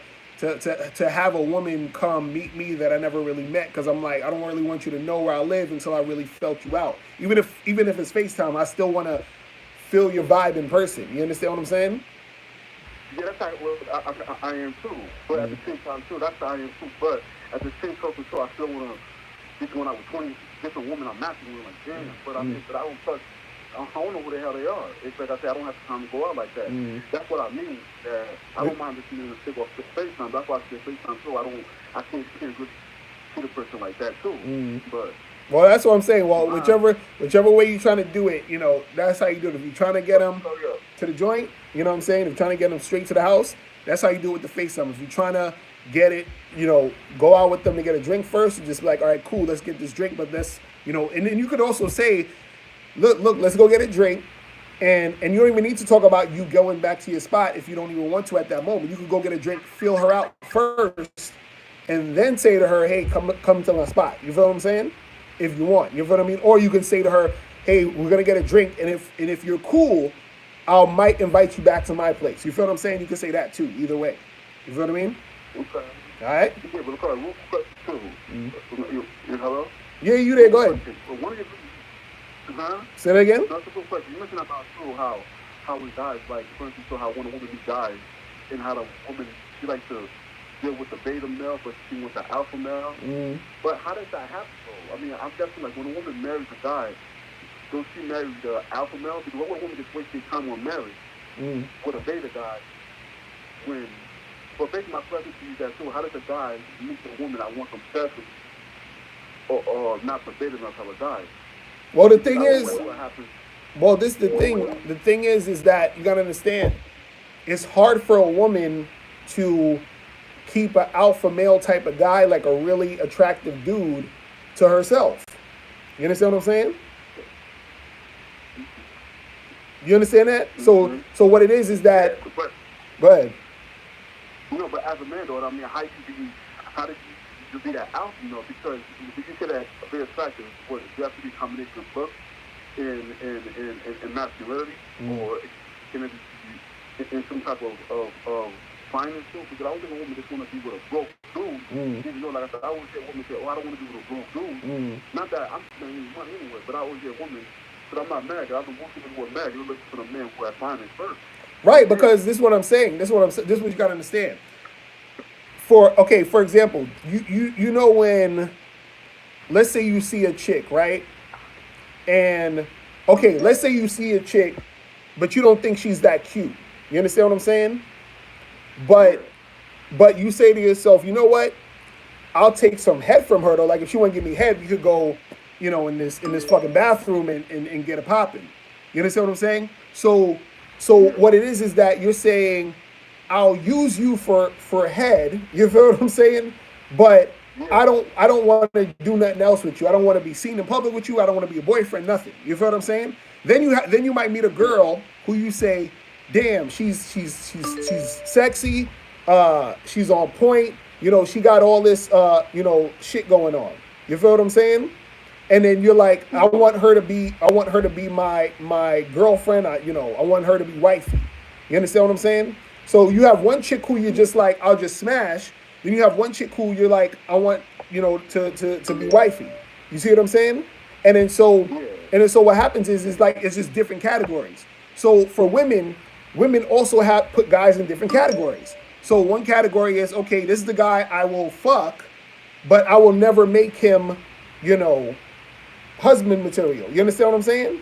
have a woman come meet me that I never really met, because I'm like, I don't really want you to know where I live until I really felt you out. Even if it's FaceTime, I still want to feel your vibe in person. You understand what I'm saying? Yeah, that's how I am too. But at the same time too, that's how I am too. But at the same token too, I still want to. Just when I was 20 different women I'm matching with, like damn. But I mean, but I don't touch. I don't know who the hell they are. It's like I said, I don't have time to go out like that. That's what I mean. I don't mind listening to stick off FaceTime. That's why I say FaceTime too. I can't really see the person like that too. But well, that's what I'm saying. Well, whichever way you're trying to do it, you know, that's how you do it. If you're trying to get them to the joint, you know what I'm saying? If you're trying to get them straight to the house, that's how you do it with the FaceTime. If you're trying to get it, you know, go out with them to get a drink first, and just be like, all right, cool, let's get this drink. But let's, you know, and then you could also say, look, let's go get a drink. And you don't even need to talk about you going back to your spot if you don't even want to at that moment. You could go get a drink, feel her out first, and then say to her, hey, come to my spot. You feel what I'm saying? If you want. You feel what I mean? Or you can say to her, hey, we're gonna get a drink, and if you're cool, I might invite you back to my place. You feel what I'm saying? You can say that too, either way. You feel what I mean? okay. All right? Yeah, but okay, real quick too. You hello? Yeah, you there, go ahead. One of your Say that again? That's a good question. You mentioned about too how we guys, like for instance, so how when a woman meets guys, and how the woman, she likes to deal with the beta male, but she wants the alpha male. But how does that happen though? I mean, I'm guessing like when a woman marries a guy, does she marry the alpha male? Because what woman just wasting time on marriage with a beta guy when? But basically, my question to you is that too. How does a guy meet a woman that wants him special, or not the beta male type of guy? Well, the thing is, what happens? well, this is the thing. The thing is that you gotta understand, it's hard for a woman to keep an alpha male type of guy, like a really attractive dude, to herself. You understand what I'm saying? You understand that? So what it is that. But, Go ahead. you know, but as a man, though, I mean, how did you be that alpha, you know? Because if you say that very attractive, what you have to be a combination of looks and masculinity, or can it be in some type of finance too? Because I don't think a woman just want to be with a broke dude. Even though, like I said, I always hear a woman say, "Oh, I don't want to be with a broke dude." Not that I'm spending money anyway, but I always hear a woman. But I'm not married. I've been working with a married. You're looking for the man who has finance first. Right, because this is what I'm saying. This is what you gotta understand. For example, you know when, let's say you see a chick, right? And okay, let's say you see a chick, but you don't think she's that cute. You understand what I'm saying? But you say to yourself, you know what? I'll take some head from her though. Like if she want to give me head, we could go, you know, in this fucking bathroom and get it popping. You understand what I'm saying? So what it is that you're saying, I'll use you for head. You feel what I'm saying? But I don't want to do nothing else with you. I don't want to be seen in public with you. I don't want to be a boyfriend. Nothing. You feel what I'm saying? Then you might meet a girl who you say, damn, she's sexy. She's on point. You know, she got all this shit going on. You feel what I'm saying? And then you're like, I want her to be my girlfriend. I want her to be wifey. You understand what I'm saying? So you have one chick who you're just like, I'll just smash. Then you have one chick who you're like, I want, to be wifey. You see what I'm saying? And then so what happens is like, it's just different categories. So for women also have put guys in different categories. So one category is, okay, this is the guy I will fuck, but I will never make him, husband material. You understand what I'm saying?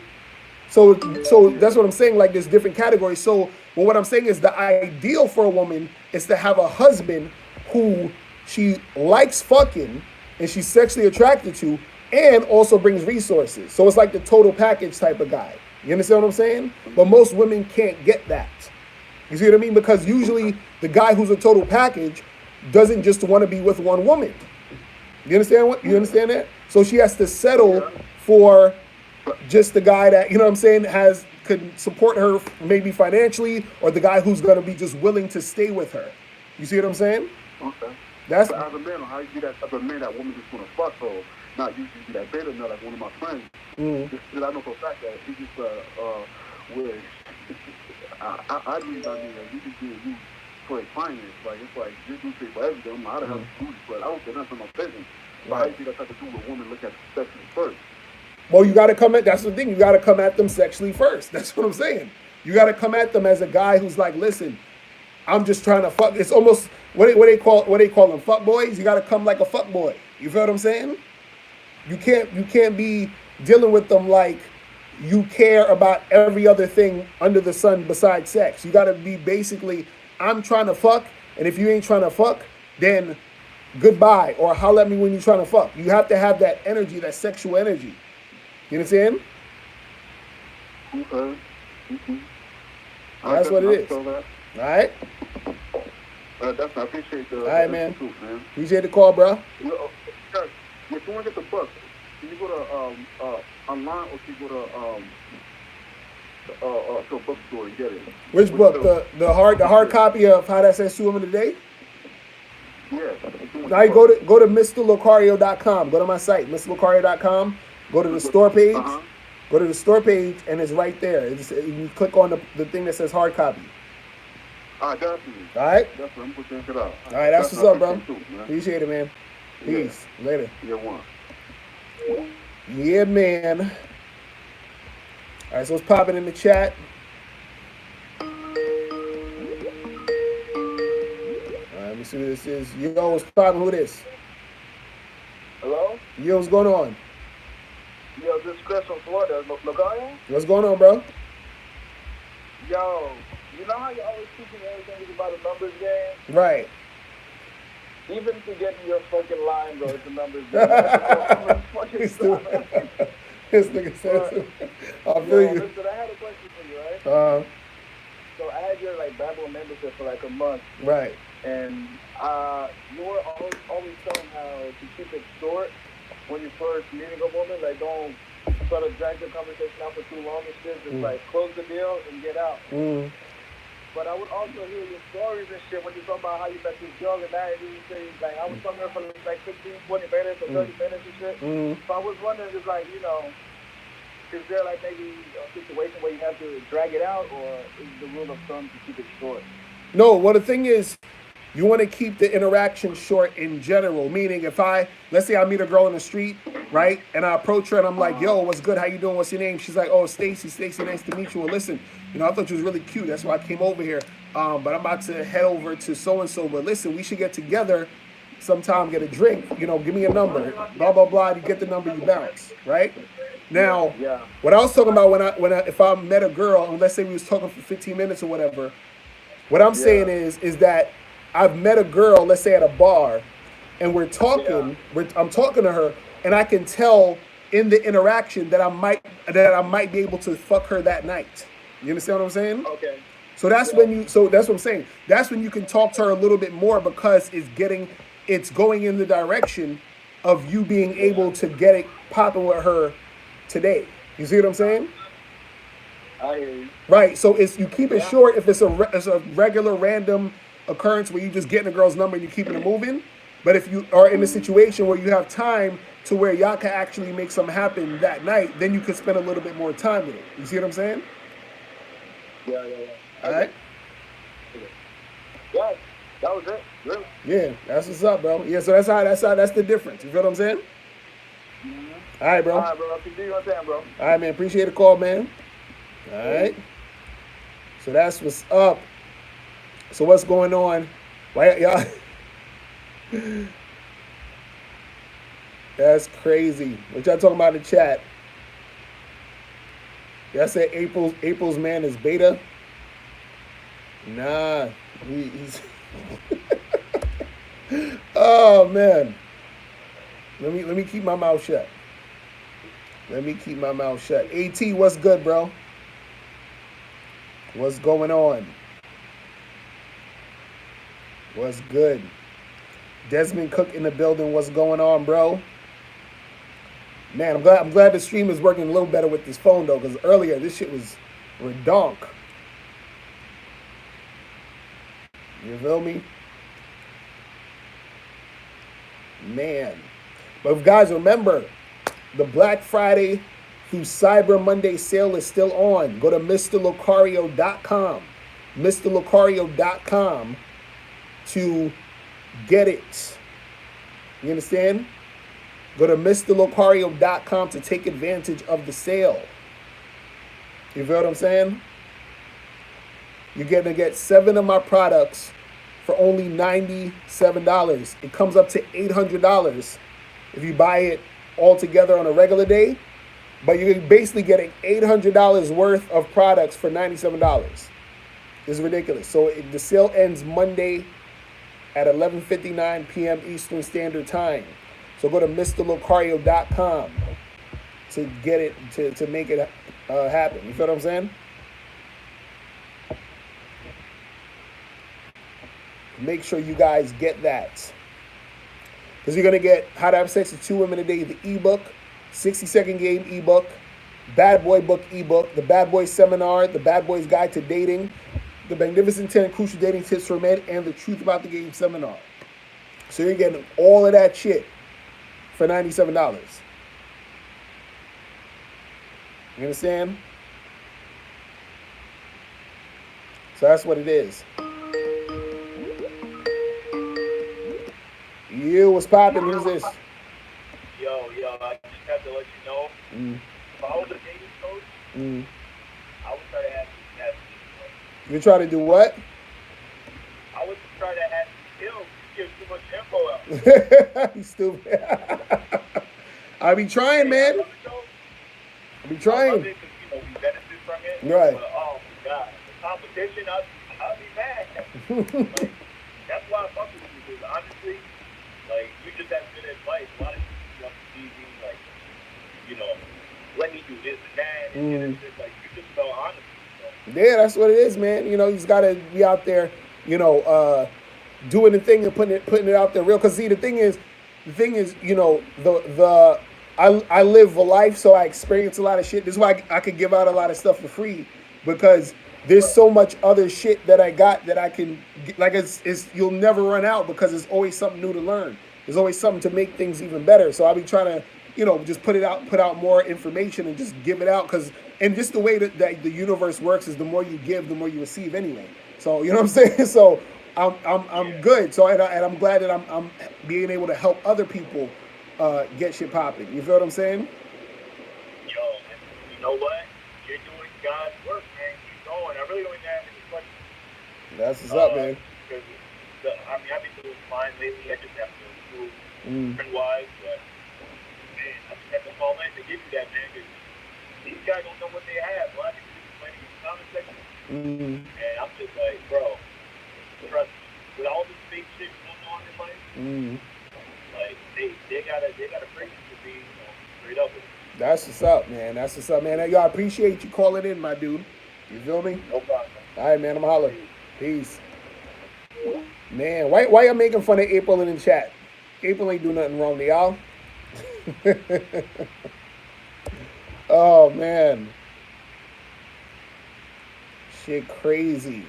So that's what I'm saying. Like there's different categories. So what I'm saying is the ideal for a woman is to have a husband who she likes fucking and she's sexually attracted to, and also brings resources. So it's like the total package type of guy. You understand what I'm saying? But most women can't get that. You see what I mean? Because usually the guy who's a total package doesn't just want to be with one woman. You understand what? You understand that? So she has to settle for just the guy that, you know what I'm saying, could support her maybe financially, or the guy who's gonna be just willing to stay with her. You see what I'm saying? Okay. That's But as a man, how you be that type of man that woman just want to fuck her? Not you be that beta nut like one of my friends. Just because I know for a fact that he just where I do I mean you just do you for a finance, like it's like you do pay for everything. I'm not how to help you, but I don't get nothing from my business. But how you be that type of dude where women look at sexually first? Well, you got to come at. That's the thing. You got to come at them sexually first. That's what I'm saying. You got to come at them as a guy who's like, listen, I'm just trying to fuck. It's almost what they call them, fuck boys. You got to come like a fuck boy. You feel what I'm saying? You can't be dealing with them like you care about every other thing under the sun besides sex. You got to be basically, I'm trying to fuck, and if you ain't trying to fuck, then goodbye, or holler at me when you're trying to fuck. You have to have that energy, that sexual energy. You understand? Okay. That's what it is. All right? That's I appreciate the. All right, man. Truth, man. Appreciate the call, bro. If you want to get the book, can you go to online, or can you go to a bookstore and get it? Which book? The hard copy of How to Sex 2 Women a Day? Yeah. Now you go to MrLocario.com. Go to my site, MrLocario.com. Go to the store page. Go to the store page, and it's right there. You click on the thing that says hard copy. Definitely. All right? Definitely. I'm going to check it out. All right, that's what's up, bro. Too, Appreciate it, man. Peace. Yeah. Later. Yeah, one. Yeah, man. All right, so it's popping in the chat. All right, let me see who this is. Yo, what's popping? Who this? Hello? Yo, what's going on? Yo, this is Chris from Florida. Locario? What's going on, bro? Yo, you know how you always teaching everything is about a numbers game? Right. Even to get in your fucking line, bro, it's a numbers game. This nigga says, I feel you. Listen, I had a question for you, right? So I had your Babel membership for like a month. Right. And you were always telling how to keep it short when you first meeting a woman. Like, don't try to drag the conversation out for too long and shit. Just close the deal and get out. But I would also hear your stories and shit when you talk about how you met this girl and that, and you say, I was talking to her for 15, 20 minutes or 30 minutes and shit. So I was wondering, is there maybe a situation where you have to drag it out, or is the rule of thumb to keep it short? No, well, the thing is, you want to keep the interaction short in general. Meaning, let's say I meet a girl in the street, right? And I approach her and I'm like, yo, what's good? How you doing? What's your name? She's like, oh, Stacy, nice to meet you. Well, listen, I thought you was really cute. That's why I came over here. But I'm about to head over to so-and-so. But listen, we should get together sometime, get a drink. Give me a number. Blah, blah, blah. You get the number, you bounce, right? Now, what I was talking about if I met a girl, and let's say we was talking for 15 minutes or whatever, what I'm saying is that I've met a girl, let's say at a bar, and we're talking. I'm talking to her, and I can tell in the interaction that I might be able to fuck her that night. You understand what I'm saying? Okay. So that's that's what I'm saying. That's when you can talk to her a little bit more, because it's going in the direction of you being able to get it popping with her today. You see what I'm saying? I hear you. Right. So you keep it short if it's a regular random occurrence where you just getting a girl's number and you keeping it moving. But if you are in a situation where you have time to where y'all can actually make something happen that night, then you could spend a little bit more time with it. You see what I'm saying? Yeah. All right. Yeah, that was it. Really? Yeah, that's what's up, bro. Yeah, so that's the difference. You feel what I'm saying? All right, bro. All right, bro. Continue your time, bro. All right, man. Appreciate the call, man. All right. So that's what's up. So what's going on? Why y'all? That's crazy. What y'all talking about in the chat? Y'all said April's man is beta. Nah, he's. Oh man. Let me keep my mouth shut. AT, what's good, bro? What's going on? What's good? Desmond Cook in the building. What's going on, bro? Man, I'm glad the stream is working a little better with this phone though, because earlier this shit was redonk. You feel me? Man. But guys, remember, the Black Friday through Cyber Monday sale is still on. Go to MrLocario.com. MrLocario.com to get it. You understand? Go to MrLocario.com to take advantage of the sale. You feel what I'm saying? You're going to get 7 of my products for only $97. It comes up to $800 if you buy it all together on a regular day. But you're basically getting $800 worth of products for $97. It's ridiculous. So the sale ends Monday at 11:59 p.m. Eastern Standard Time. So go to MrLocario.com to get it, to make it happen. You feel what I'm saying? Make sure you guys get that. Because you're going to get How to Have Sex with 2 Women a Day, the ebook, 60-second game ebook, Bad Boy book ebook, the Bad Boy seminar, the Bad Boy's Guide to Dating, the Magnificent 10 Crucial Dating Tips for Men, and the Truth About the Game seminar. So you're getting all of that shit for $97. You understand? So that's what it is. You, what's poppin'? Who's this? Yo, I just have to let you know. If I was a dating coach, I would try to ask you. You try to do what? I would try to ask him to give too much info out. You stupid. I be trying, man. I be trying. I love it 'cause, we benefit from it. Right. But, oh, my God. The competition, I'll be mad. Like, that's why I fuck with you, because honestly, like, you just have good advice. A lot of people on TV, like, let me do this and that, and it's just like, you just so honest. Yeah, that's what it is, man. You just gotta be out there, doing the thing and putting it out there real. Cause see, the thing is, I live a life, so I experience a lot of shit. This is why I could give out a lot of stuff for free, because there's so much other shit that I got that I can, like, it's you'll never run out, because there's always something new to learn. There's always something to make things even better. So I'll be trying to, just put out more information and just give it out, and just the way that the universe works is the more you give, the more you receive anyway. So, you know what I'm saying? So I'm good. So, and I'm glad that I'm being able to help other people get shit popping. You feel what I'm saying? Yo, and you know what? You're doing God's work, man. Keep going. I really don't even have any questions. That's what's up, man. Because, I've been doing fine lately. I just have to improve friend-wise, but, man, I just have to fall in to give you that, man, because these guys don't know what they have. A lot of people just playing in the comment section. And I'm just like, bro, trust me. With all this fake shit going on in life, like, they gotta break it to be, straight up with it. That's what's up, man. That's what's up, man. Hey, yo, I appreciate you calling in, my dude. You feel me? No problem. All right, man. I'm hollering. Peace. Man, why y'all making fun of April in the chat? April ain't do nothing wrong to y'all. Oh, man. Shit crazy.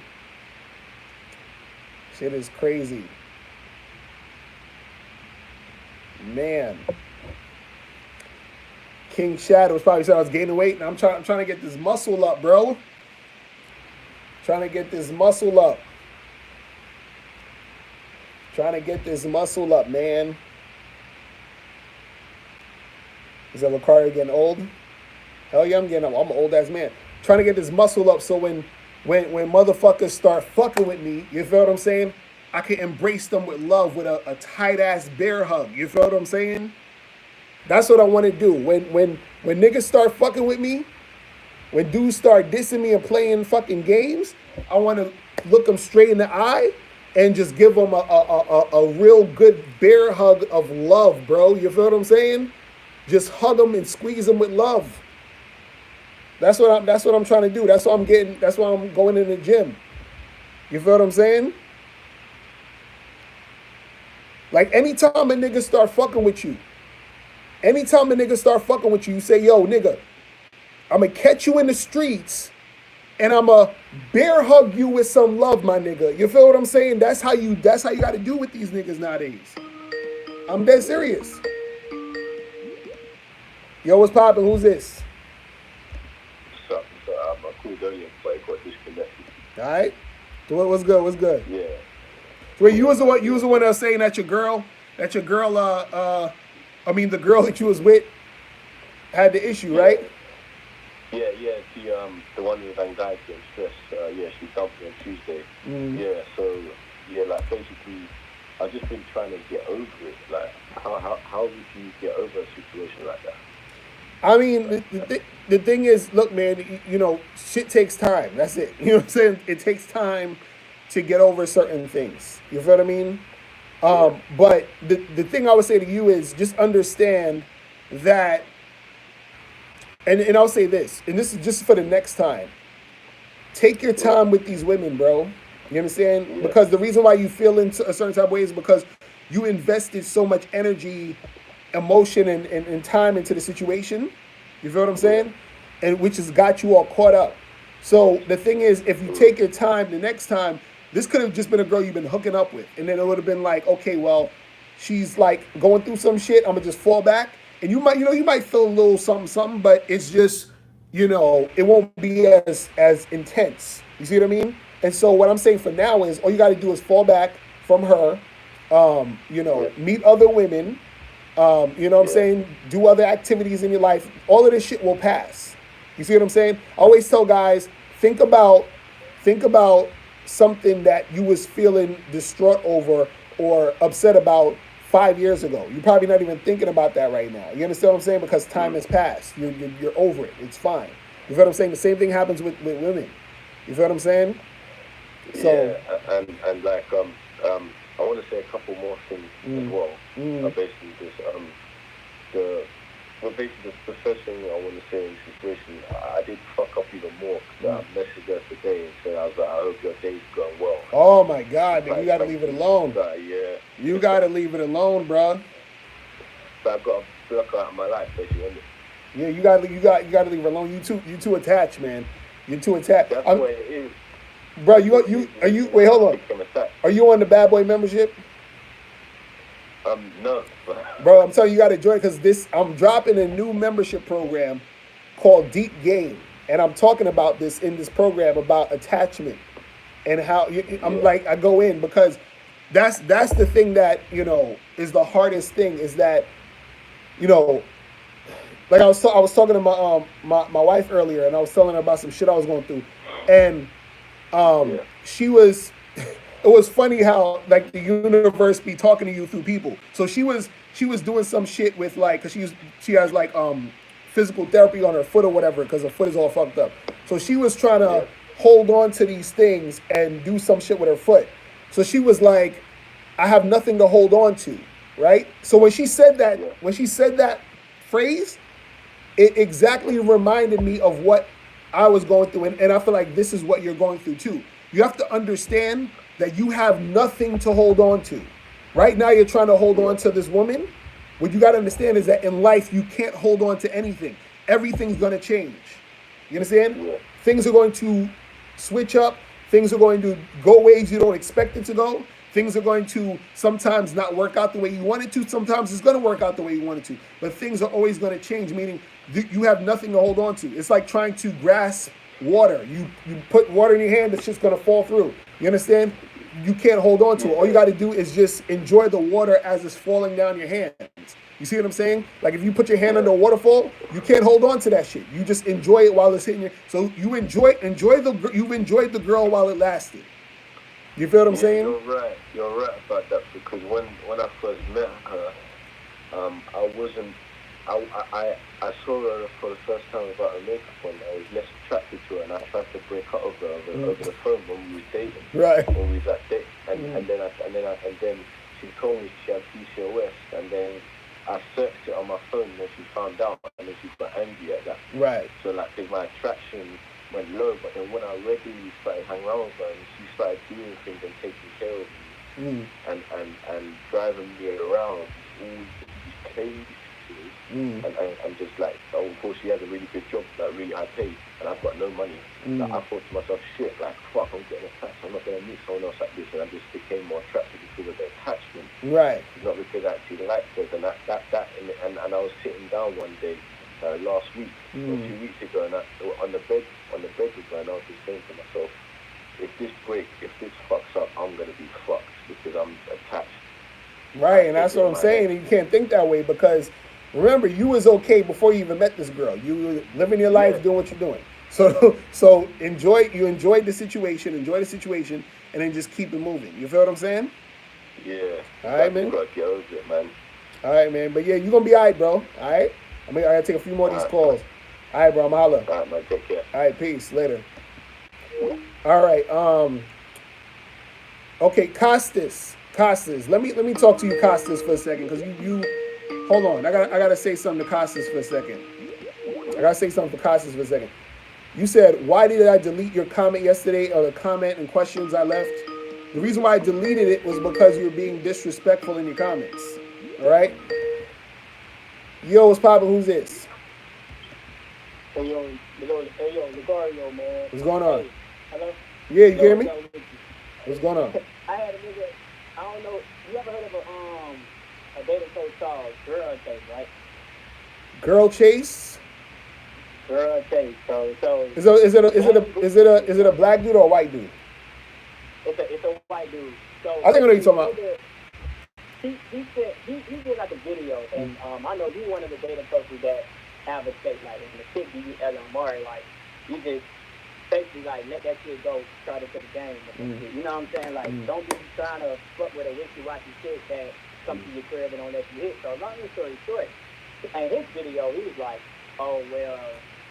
Shit is crazy. Man. King Shadows probably said I was gaining weight, and I'm trying to get this muscle up, bro. Trying to get this muscle up. Trying to get this muscle up, man. Is that Lucario getting old? Hell yeah, I'm getting old. I'm an old ass man. Trying to get this muscle up so when motherfuckers start fucking with me, you feel what I'm saying? I can embrace them with love, with a tight ass bear hug. You feel what I'm saying? That's what I want to do. When niggas start fucking with me, when dudes start dissing me and playing fucking games, I want to look them straight in the eye and just give them a real good bear hug of love, bro. You feel what I'm saying? Just hug them and squeeze them with love. That's what I'm trying to do. That's what I'm getting. That's why I'm going in the gym. You feel what I'm saying? Like anytime a nigga start fucking with you, you say, yo, nigga, I'ma catch you in the streets and I'ma bear hug you with some love, my nigga. You feel what I'm saying? That's how you gotta do with these niggas nowadays. I'm dead serious. Yo, what's poppin'? Who's this? What's up? I called earlier, but it got disconnected. All right. So what's good? What's good? Yeah. So wait, you was the one that was saying that your girl, the girl that you was with had the issue, right? Yeah. She the one with anxiety and stress. Yeah, she dumped me on Tuesday. Yeah. So yeah, like basically, I've just been trying to get over it. Like, how would you get over a situation like that? I mean, the thing is, look, man, you know, shit takes time. That's it. You know what I'm saying? It takes time to get over certain things. You feel what I mean? But the thing I would say to you is just understand that, and I'll say this, and this is just for the next time. Take your time with these women, bro. You understand? Yeah. Because the reason why you feel in a certain type of way is because you invested so much energy, emotion, and time into the situation. You feel what I'm saying? And which has got you all caught up. So the thing is, if you take your time the next time, this could have just been a girl you've been hooking up with. And then it would have been like, okay, well, she's like going through some shit. I'm gonna just fall back. And you might feel a little something, but it's just, it won't be as intense. You see what I mean? And so what I'm saying for now is all you gotta do is fall back from her, meet other women, you know what I'm saying? Do other activities in your life. All of this shit will pass. You see what I'm saying? I always tell guys, think about something that you was feeling distraught over or upset about 5 years ago. You're probably not even thinking about that right now. You understand what I'm saying? Because time has passed. You're over it. It's fine. You feel what I'm saying? The same thing happens with women. You feel what I'm saying? So yeah, and like I want to say a couple more things as well. Basically, the first thing I want to say in this situation, I did fuck up even more. I messaged her today and said, I was like, I hope your day's going well. Oh my God, nigga, you gotta leave it alone. Yeah. You gotta leave it alone, bro. But I've got to block her out of my life, basically. Yeah, you gotta leave it alone. You too attached, man. You're too attached. That's the way it is. Bro, wait, hold on. Are you on the Bad Boy membership? No. Bro, I'm telling you, you gotta join because I'm dropping a new membership program called Deep Game. And I'm talking about this in this program about attachment and how I go in because that's the thing that, is the hardest thing is that, like I was talking to my wife earlier and I was telling her about some shit I was going through. And it was funny how like the universe be talking to you through people. So she was doing some shit with like, cause she has like physical therapy on her foot or whatever, cause her foot is all fucked up. So she was trying to hold on to these things and do some shit with her foot. So she was like, I have nothing to hold on to, right? So when she said that phrase, it exactly reminded me of what I was going through, and I feel like this is what you're going through too. You have to understand that you have nothing to hold on to. Right now you're trying to hold on to this woman. What you got to understand is that in life, you can't hold on to anything. Everything's going to change. You understand? Yeah. Things are going to switch up. Things are going to go ways you don't expect it to go. Things are going to sometimes not work out the way you want it to. Sometimes it's going to work out the way you want it to. But things are always going to change, meaning you have nothing to hold on to. It's like trying to grasp water. You put water in your hand, it's just going to fall through. You understand? You can't hold on to it. All you got to do is just enjoy the water as it's falling down your hands. You see what I'm saying? Like if you put your hand under a waterfall, you can't hold on to that shit. You just enjoy it while it's hitting you. So you enjoyed the girl while it lasted. You feel what I'm saying? You're right about that because when I first met her, I saw her for the first time without her makeup on. I was less attracted to her, and I tried to break up with her over the phone when we was dating. Right. When we was at date, and then she told me she had PCOS, and then I searched it on my phone, and then she found out, and then she got angry at that. Right. So like, my attraction went low, but then when I regularly started hanging around with her, and she started doing things and taking care of me, and driving me around all these places. And just like, oh, of course, she has a really good job, like really high paid, and I've got no money. Like, I thought to myself, shit, like, fuck, I'm getting attached. I'm not going to meet someone else like this, and I just became more attracted because of the attachment. Right. Not because I actually liked it, and and I was sitting down one day last week or 2 weeks ago, and on the bed with her, and I was just saying to myself, if this fucks up, I'm gonna be fucked because I'm attached. Right, and that's what I'm saying. And you can't think that way because remember, you was okay before you even met this girl. You were living your life, doing what you're doing. So enjoyed the situation, and then just keep it moving. You feel what I'm saying? Yeah. All right, man. Gotta get over it, man. All right, man. But yeah, you're gonna be all right, bro. All right. I gotta take a few more of these calls. All right, bro. I'm holla. All right, man. Take care. All right, peace. Later. All right. Okay, Costas. Let me talk to you, Costas, for a second, because you hold on. I gotta say something to Costas for a second. You said, why did I delete your comment yesterday, or the comment and questions I left? The reason why I deleted it was because you were being disrespectful in your comments. All right. Yo, what's poppin'? Who's this? Hey, yo, Ligario, man. What's going on? Hey, hello? Yeah, you hear me? What's going on? I had a nigga, I don't know, you ever heard of a dating coach called Girl Chase, right? Girl Chase? Girl Chase. So Is it a black dude or a white dude? It's a white dude. So I think I know what you're talking about. He did like a video, and I know you one of the dating coaches that have a state like in the chick you Ellen Murray, like you just basically like let that shit go, try to play the game. You know what I'm saying? Like don't be trying to fuck with a wishy-washy chick that comes to your crib and don't let you hit. So long story short, in his video he was like, oh well,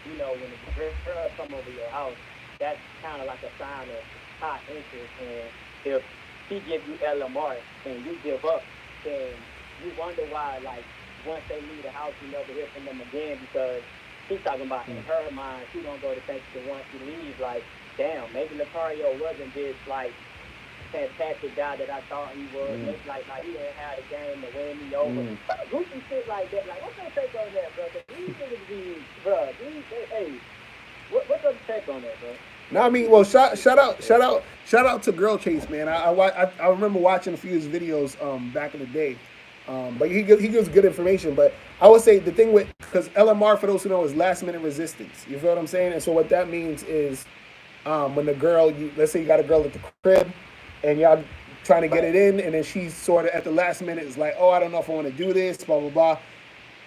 you know, when the girl come over your house, that's kind of like a sign of high interest, and if he give you LMR and you give up, then you wonder why, like, once they leave the house, you never hear from them again, because she's talking about, in her mind, she don't go to think that once she leaves, like, damn, maybe Lucario wasn't this, like, fantastic guy that I thought he was. Maybe, like he didn't have the game to win me over. Goofy shit like that. Like, what's your take on that, bro? These niggas be, bro, hey, what's your take on that, bro? No, I mean, well, shout out to Girl Chase, man. I remember watching a few of his videos back in the day, but he gives good information. But I would say the thing with, because LMR, for those who know, is last minute resistance. You feel what I'm saying? And so what that means is when the girl, let's say you got a girl at the crib, and y'all trying to get it in, and then she's sort of at the last minute is like, oh, I don't know if I want to do this, blah blah blah.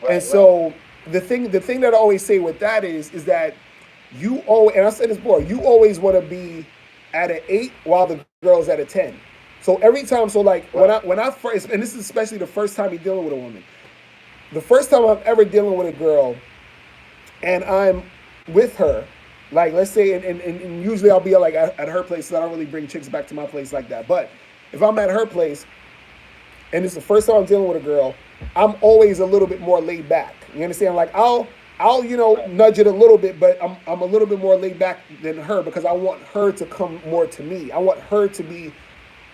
And so the thing that I always say with that is that you always, and I said this before, you always want to be at an 8 while the girl's at a 10. So every time, so like when I first, and this is especially the first time you're dealing with a woman, the first time I'm ever dealing with a girl, and I'm with her, like let's say, and usually I'll be like at her place, so I don't really bring chicks back to my place like that. But if I'm at her place, and it's the first time I'm dealing with a girl, I'm always a little bit more laid back. You understand? Like I'll nudge it a little bit, but I'm a little bit more laid back than her because I want her to come more to me. I want her to be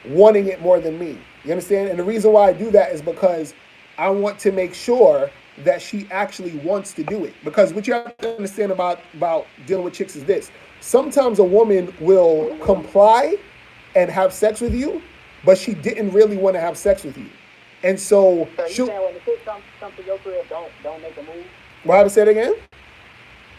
wanting it more than me. You understand? And the reason why I do that is because I want to make sure that she actually wants to do it. Because what you have to understand about dealing with chicks is this. Sometimes a woman will comply and have sex with you, but she didn't really want to have sex with you. And so you saying when the chick comes to your crib, don't make a move? What have I said again?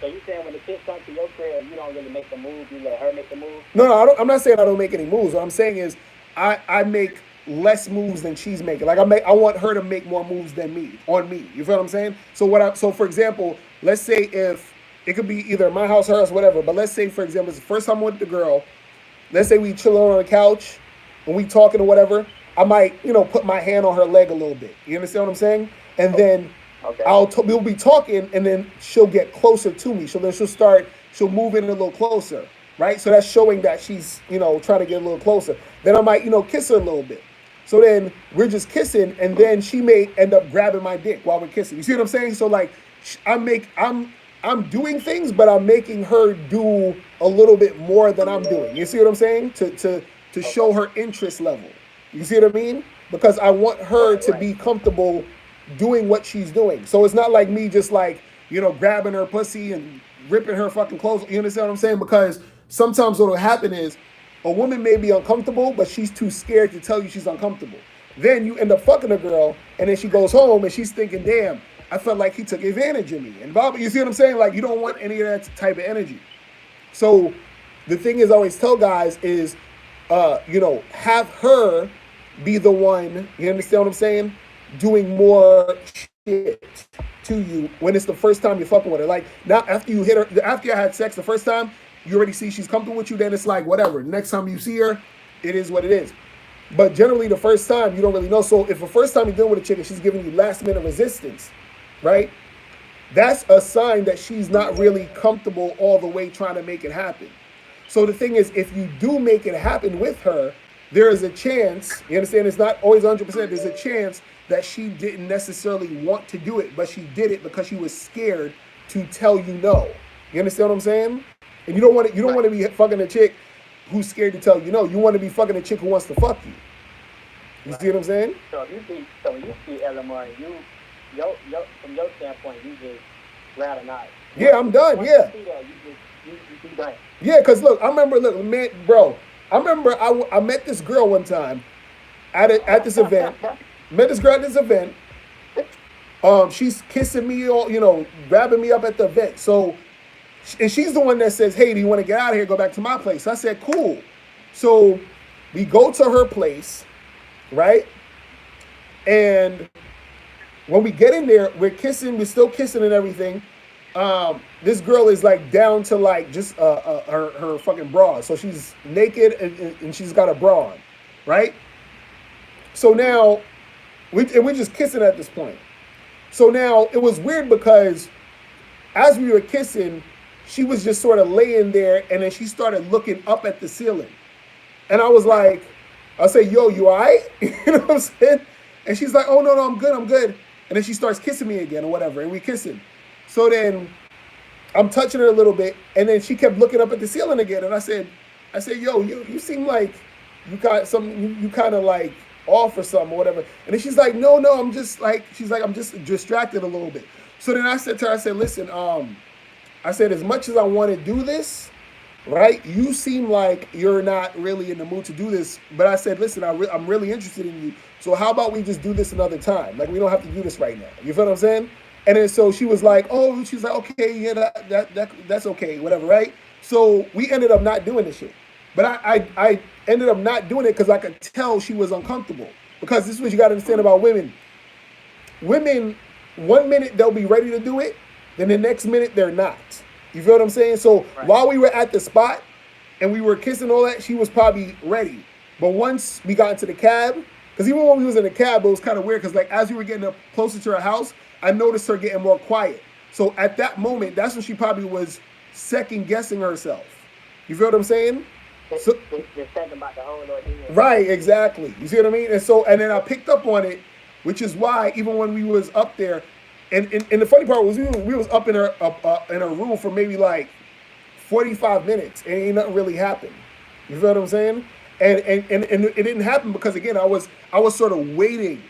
So you saying when the chick comes to your crib, you don't really make the move, you let her make the move? No, I'm not saying I don't make any moves. What I'm saying is I make less moves than she's making. Like I want her to make more moves than me, on me. You feel what I'm saying? So for example, let's say if it could be either my house, her house, whatever, but let's say for example, it's the first time I'm with the girl, let's say we chilling on the couch and we talking or whatever, I might, put my hand on her leg a little bit. You understand what I'm saying? And then we'll be talking, and then she'll get closer to me. She'll move in a little closer, right? So that's showing that she's, trying to get a little closer. Then I might, kiss her a little bit. So then we're just kissing, and then she may end up grabbing my dick while we're kissing. You see what I'm saying? So like, I'm doing things, but I'm making her do a little bit more than I'm doing. You see what I'm saying? To show her interest level. You see what I mean? Because I want her to be comfortable doing what she's doing. So it's not like me just like, grabbing her pussy and ripping her fucking clothes. You understand what I'm saying? Because sometimes what will happen is a woman may be uncomfortable, but she's too scared to tell you she's uncomfortable. Then you end up fucking a girl, and then she goes home and she's thinking, damn, I felt like he took advantage of me. And Bob, you see what I'm saying? Like, you don't want any of that type of energy. So the thing is, I always tell guys is, have her be the one, you understand what I'm saying? Doing more shit to you when it's the first time you're fucking with her. Like, now after you hit her, after you had sex the first time, you already see she's comfortable with you, then it's like, whatever. Next time you see her, it is what it is. But generally the first time, you don't really know. So if the first time you're dealing with a chick and she's giving you last minute resistance, right? That's a sign that she's not really comfortable all the way trying to make it happen. So the thing is, if you do make it happen with her, there is a chance, you understand, it's not always 100%, there's a chance that she didn't necessarily want to do it, but she did it because she was scared to tell you no. You understand what I'm saying? And you don't want to be fucking a chick who's scared to tell you no. You want to be fucking a chick who wants to fuck you. You see what I'm saying? So when you see Elamar, from your standpoint, you just rather not. Yeah, I'm done. Yeah. You see that, you done. Yeah, because look, I remember I met this girl one time at this event. Met this girl at this event. She's kissing me, all grabbing me up at the event. So, and she's the one that says, "Hey, do you want to get out of here? Go back to my place." I said, "Cool." So we go to her place, right? And when we get in there, we're still kissing and everything. This girl is like down to like just her fucking bra. So she's naked and she's got a bra on, right? So now we're just kissing at this point. So now it was weird because as we were kissing, she was just sort of laying there and then she started looking up at the ceiling. And I was like, I say, "Yo, you all right?" You know what I'm saying? And she's like, "Oh, no, I'm good. And then she starts kissing me again or whatever, and we kissing. So then I'm touching her a little bit, and then she kept looking up at the ceiling again. And I said, "Yo, you seem like you got something, you kind of like off or something or whatever." And then she's like, no, I'm just distracted a little bit. So then I said to her, I said, "Listen, I said, as much as I want to do this, right, you seem like you're not really in the mood to do this. But I said, listen, I'm really interested in you. So how about we just do this another time? Like, we don't have to do this right now." You feel what I'm saying? And then so she was like, she's like, "Okay, yeah, that's okay, whatever, right?" So we ended up not doing this shit. But I ended up not doing it because I could tell she was uncomfortable. Because this is what you got to understand about women. Women, 1 minute they'll be ready to do it, then the next minute they're not. You feel what I'm saying? So while we were at the spot and we were kissing all that, she was probably ready. But once we got into the cab, because even when we was in the cab, it was kind of weird because like as we were getting up closer to her house, I noticed her getting more quiet. So at that moment, that's when she probably was second guessing herself. You feel what I'm saying? Just thinking about the whole ordeal. Right, exactly. You see what I mean? And then I picked up on it, which is why even when we was up there, and the funny part was we was up in her room for maybe like 45 minutes and ain't nothing really happened. You feel what I'm saying? And it didn't happen because again I was sort of waiting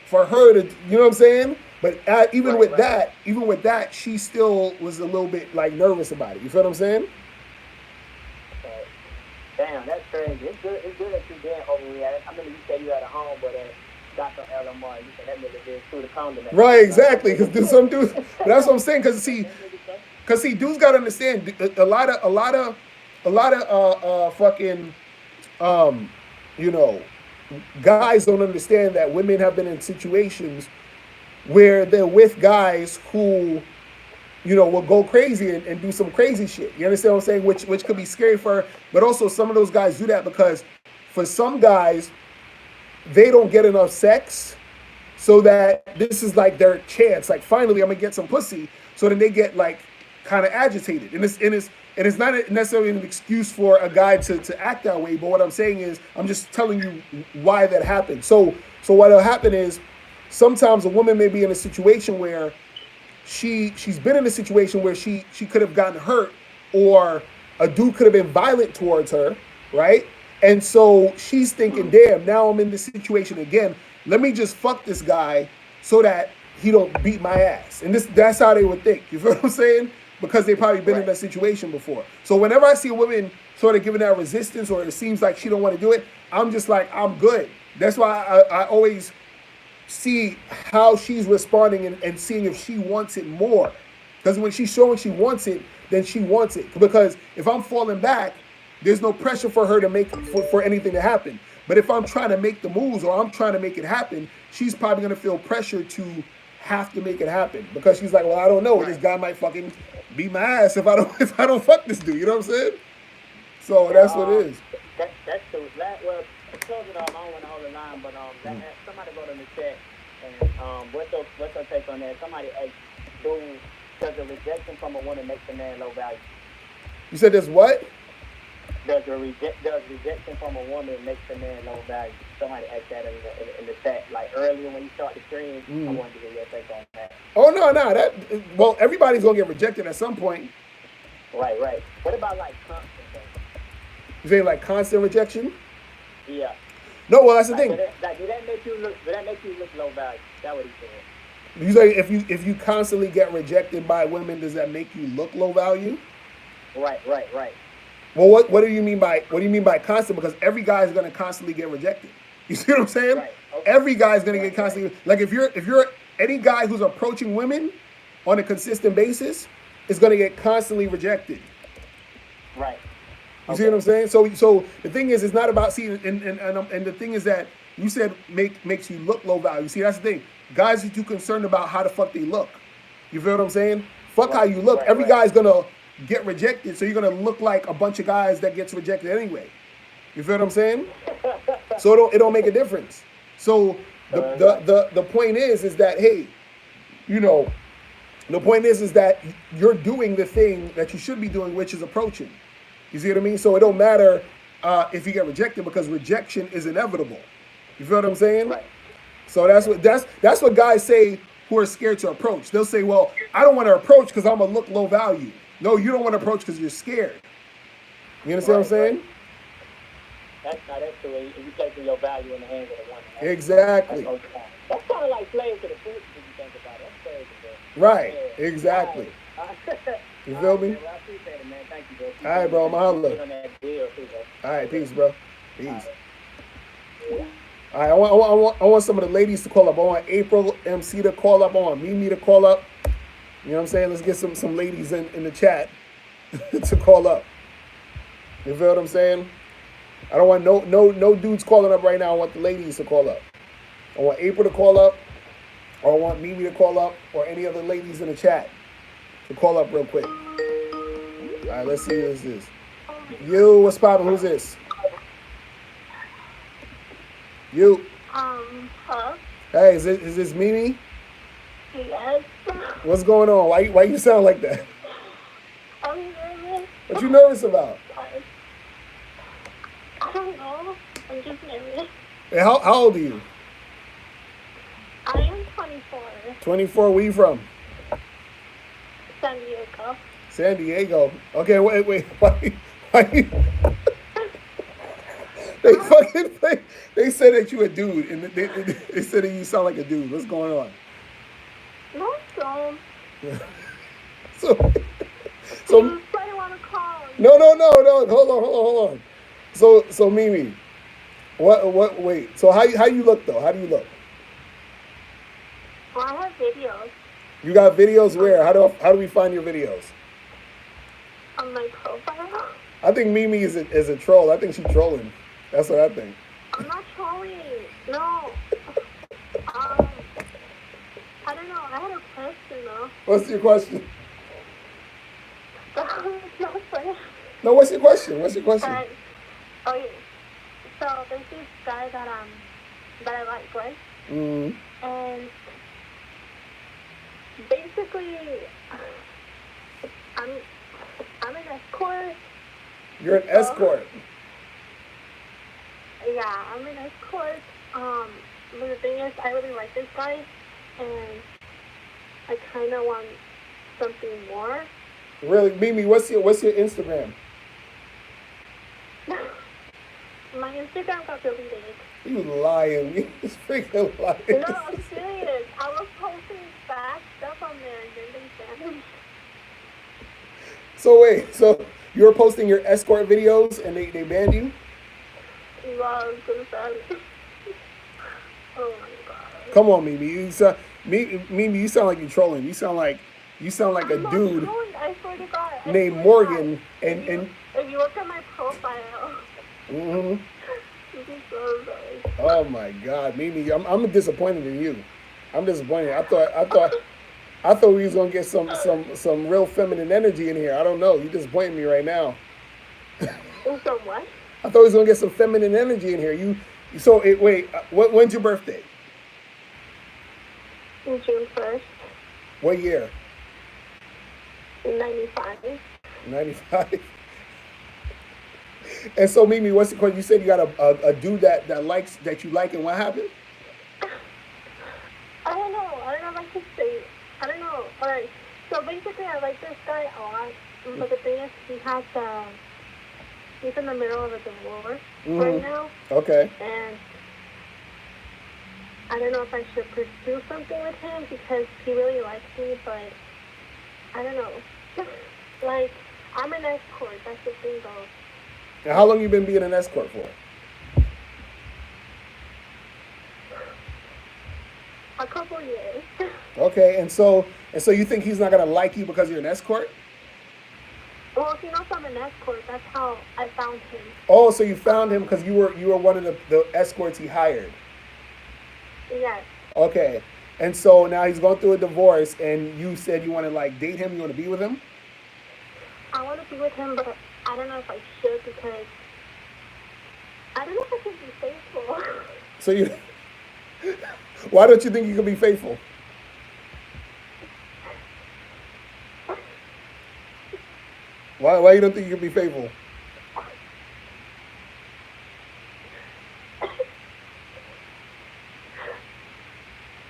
for her to, you know what I'm saying? But even with that, she still was a little bit like nervous about it. You feel what I'm saying? Damn, that's crazy. It's good that you didn't overreact. I remember you said you had a home, but Dr. Elamar, you said that nigga did through the condom. Right, exactly. Because some dudes, that's what I'm saying. Because see, dudes gotta understand a lot of fucking guys don't understand that women have been in situations where they're with guys who, will go crazy and do some crazy shit. You understand what I'm saying? Which could be scary for her. But also some of those guys do that because for some guys, they don't get enough sex so that this is like their chance. Like finally I'm gonna get some pussy. So then they get like kind of agitated. And it's not necessarily an excuse for a guy to act that way. But what I'm saying is I'm just telling you why that happened. So what'll happen is sometimes a woman may be in a situation where she's been in a situation where she could have gotten hurt or a dude could have been violent towards her, right? And so she's thinking, damn, now I'm in this situation again. Let me just fuck this guy so that he don't beat my ass. And that's how they would think. You feel what I'm saying? Because they've probably been in that situation before. So whenever I see a woman sort of giving that resistance or it seems like she don't want to do it, I'm just like, I'm good. That's why I always see how she's responding and seeing if she wants it more. Because when she's showing she wants it, then she wants it. Because if I'm falling back, there's no pressure for her to make for anything to happen. But if I'm trying to make the moves or I'm trying to make it happen, she's probably gonna feel pressure to have to make it happen because she's like, well, I don't know, this guy might fucking beat my ass if I don't fuck this dude. You know what I'm saying? So that's what it is. That's true. Well, close it off. I don't want to hold the line, but somebody wrote in the chat, and what's your take on that? Somebody asked, does a rejection from a woman make the man low value? You said there's what? Does rejection from a woman make the man low value? Somebody asked that in the chat, like earlier when you start the stream. I wanted to get your take on that. Oh no, well, everybody's gonna get rejected at some point. Right. What about like constant? You saying like constant rejection? Yeah. No, well that's the thing. Did that make you look low value? That's what he said. You say if you constantly get rejected by women, does that make you look low value? Right. Well, what do you mean by constant? Because every guy is gonna constantly get rejected. You see what I'm saying? Right. Okay. Every guy is gonna get constantly like if you're any guy who's approaching women on a consistent basis is gonna get constantly rejected. Right. You see what I'm saying? So the thing is, it's not about seeing, and the thing is that you said makes you look low value. See, that's the thing. Guys are too concerned about how the fuck they look. You feel what I'm saying? Fuck how you look. Every guy's gonna get rejected, so you're gonna look like a bunch of guys that gets rejected anyway. You feel what I'm saying? So it don't make a difference. So the point is that hey, you know, the point is that you're doing the thing that you should be doing, which is approaching. You see what I mean? So it don't matter if you get rejected because rejection is inevitable. You feel what I'm saying? Right. So that's what guys say who are scared to approach. They'll say, "Well, I don't want to approach because I'm gonna look low value." No, you don't want to approach because you're scared. You understand what I'm saying? That's true. You placing your value in the hands of the woman. Exactly. That's kind of like slave to the pussy if you think about it. That's crazy, bro. Right. Yeah. Exactly. You feel me? Well, I appreciate it, man. Thank you, bro. All right, bro. I'm holla. On that deal, too, bro. All right, peace, bro. Peace. All right, I want some of the ladies to call up. I want April MC to call up. I want Mimi to call up. You know what I'm saying? Let's get some ladies in the chat to call up. You feel what I'm saying? I don't want no dudes calling up right now. I want the ladies to call up. I want April to call up, or I want Mimi to call up, or any other ladies in the chat to call up real quick. All right, let's see who this is. You, what's poppin'? Who's this? You. Huh? Hey, is this Mimi? Yes. What's going on? Why you sound like that? I'm nervous. What you nervous about? I don't know. I'm just nervous. Hey, how old are you? I am 24. 24. Where you from? San Diego. San Diego. Okay, wait. Why you? They said that you a dude, and they said that you sound like a dude. What's going on? No, so. So. You probably want to call. No. Hold on. So Mimi, what? Wait. So how you look though? How do you look? Well, I have videos You got videos where? How do we find your videos? on my profile. I think Mimi is a troll. I think she's trolling. That's what I think. I'm not trolling. No. I don't know. I had a question though. What's your question? It's not funny. No, what's your question? Okay. So there's this guy that I like, right? Mm. And basically, I'm an escort. You're an escort. Yeah, I'm an escort. But the thing is, I really like this guy, and I kind of want something more. Really, Mimi, what's your Instagram? my Instagram got deleted. You lying. You freaking lying. No, I'm serious. I was posting bad stuff on there and then they banned me. So wait, so you were posting your escort videos and they banned you? Wow, I'm so sorry. Oh my god. Come on, Mimi. Mimi, you sound like you're trolling. You sound like a I'm not dude trolling, I swear to God. I named swear to Morgan God. and If you look at my profile, mhm. this is so sorry. Oh my God, Mimi, I'm disappointed in you. I'm disappointed. I thought we was gonna get some real feminine energy in here. I don't know. You disappointed me right now. So what? I thought we was gonna get some feminine energy in here. When's your birthday? June 1st, What year? 95. 95. And so, Mimi, what's the question? You said you got a dude that you like, and what happened? I don't know. I don't know if I should say. I don't know. Alright. So basically, I like this guy a lot. But the thing is, he's in the middle of a divorce right now. Okay. And I don't know if I should pursue something with him because he really likes me, but I don't know. Like, I'm an escort. That's the thing, though. And how long you been being an escort for? A couple years. Okay, and so you think he's not gonna like you because you're an escort? Well, he knows I'm an escort. That's how I found him. Oh, so you found him because you were one of the escorts he hired. Yes. Okay, and so now he's going through a divorce, and you said you want to like date him. You want to be with him? I want to be with him, but I don't know if I should because I don't know if I can be faithful. So you, why don't you think you can be faithful? Why you don't think you can be faithful?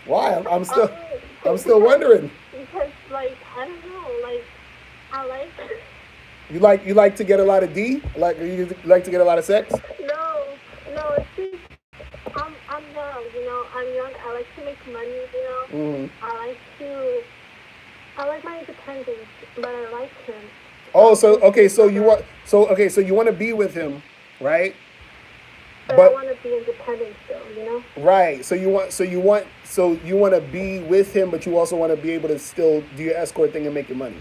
Why? I'm still wondering. Because, like, I don't know, like, I like... You like to get a lot of D? You like to get a lot of sex? No, it's just, I'm young, you know, I'm young, I like to make money, you know, I like my independence, but I like him. Oh, so you want to be with him, right? But I want to be independent still, you know? Right. So you want to be with him, but you also want to be able to still do your escort thing and make your money.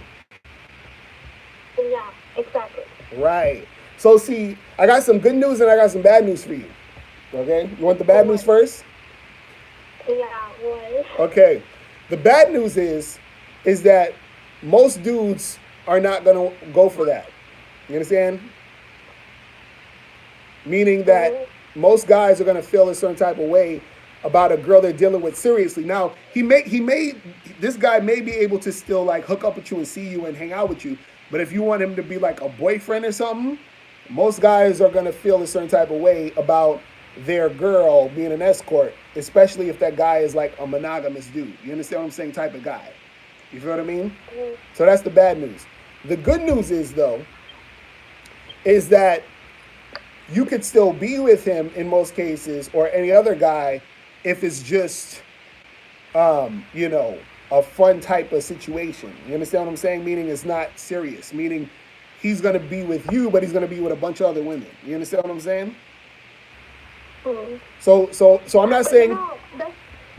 Yeah, exactly. Right. So see, I got some good news and I got some bad news for you. Okay? You want the bad news first? Yeah, what? Okay. The bad news is that most dudes are not going to go for that. You understand? Meaning that most guys are going to feel a certain type of way about a girl they're dealing with seriously. Now, this guy may be able to still like hook up with you and see you and hang out with you. But if you want him to be like a boyfriend or something, most guys are going to feel a certain type of way about their girl being an escort, especially if that guy is like a monogamous dude. You understand what I'm saying? Type of guy. You feel what I mean? So that's the bad news. The good news is, though, is that you could still be with him in most cases or any other guy if it's just, a fun type of situation. You understand what I'm saying? Meaning it's not serious. Meaning he's going to be with you, but he's going to be with a bunch of other women. You understand what I'm saying? So I'm not saying...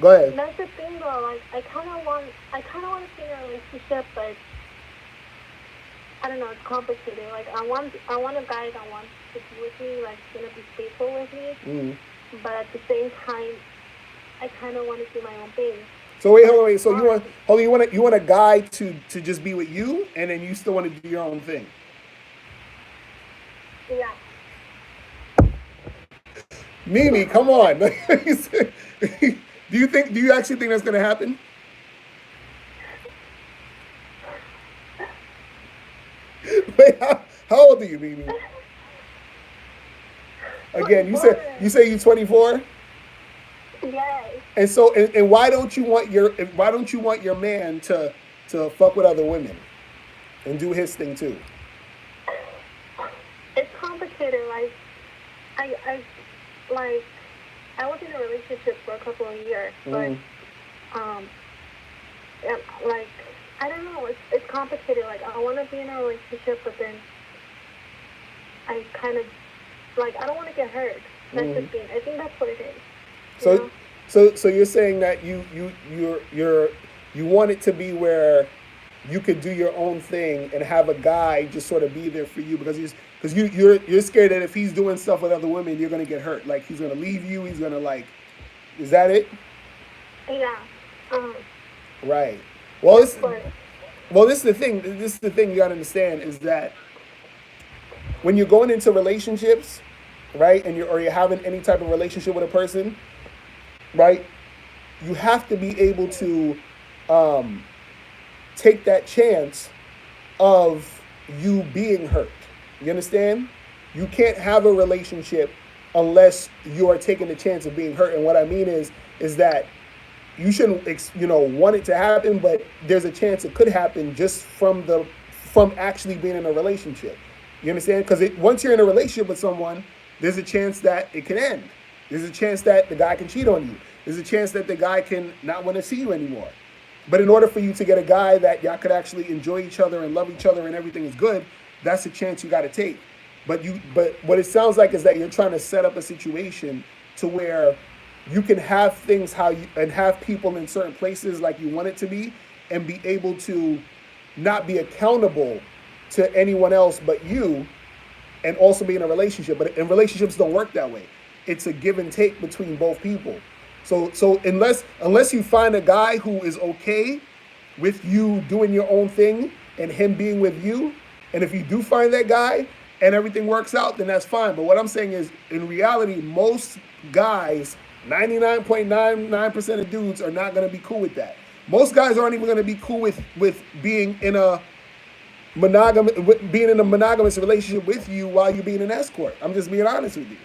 Go ahead. That's the thing, though. Like, I kind of want to be in a relationship, but I don't know. It's complicated. Like, I want a guy that wants to be with me, like, gonna be faithful with me. But at the same time, I kind of want to do my own thing. So wait, hold on. So you want a guy to just be with you, and then you still want to do your own thing. Yeah. Mimi, come on. Do you actually think that's gonna happen? Wait, how old are you, Mimi? Again, you say you're 24? Yes. And so and why don't you want your man to fuck with other women and do his thing too? It's complicated. Like, like, I was in a relationship for a couple of years, but, yeah, like, I don't know, it's complicated. Like, I want to be in a relationship, but then I kind of, like, I don't want to get hurt. That's the thing. I think that's what it is. You know? So you're saying that you want it to be where you could do your own thing and have a guy just sort of be there for you because you're scared that if he's doing stuff with other women, you're gonna get hurt. Like he's gonna leave you. He's gonna like, is that it? Yeah. Right. Well, But, this is the thing. This is the thing you gotta understand is that when you're going into relationships, right, and you're having any type of relationship with a person, right, you have to be able to take that chance of you being hurt. You understand? You can't have a relationship unless you are taking the chance of being hurt. And what I mean is that you shouldn't, want it to happen, but there's a chance it could happen just from actually being in a relationship. You understand? Because once you're in a relationship with someone, there's a chance that it can end. There's a chance that the guy can cheat on you. There's a chance that the guy can not want to see you anymore. But in order for you to get a guy that y'all could actually enjoy each other and love each other and everything is good, that's a chance you got to take. But what it sounds like is that you're trying to set up a situation to where you can have things and have people in certain places like you want it to be and be able to not be accountable to anyone else but you and also be in a relationship. But in relationships don't work that way. It's a give and take between both people. So unless you find a guy who is okay with you doing your own thing and him being with you, and if you do find that guy and everything works out, then that's fine. But what I'm saying is, in reality, most guys, 99.99% of dudes are not going to be cool with that. Most guys aren't even going to be cool with being in a monogamous relationship with you while you're being an escort. I'm just being honest with you.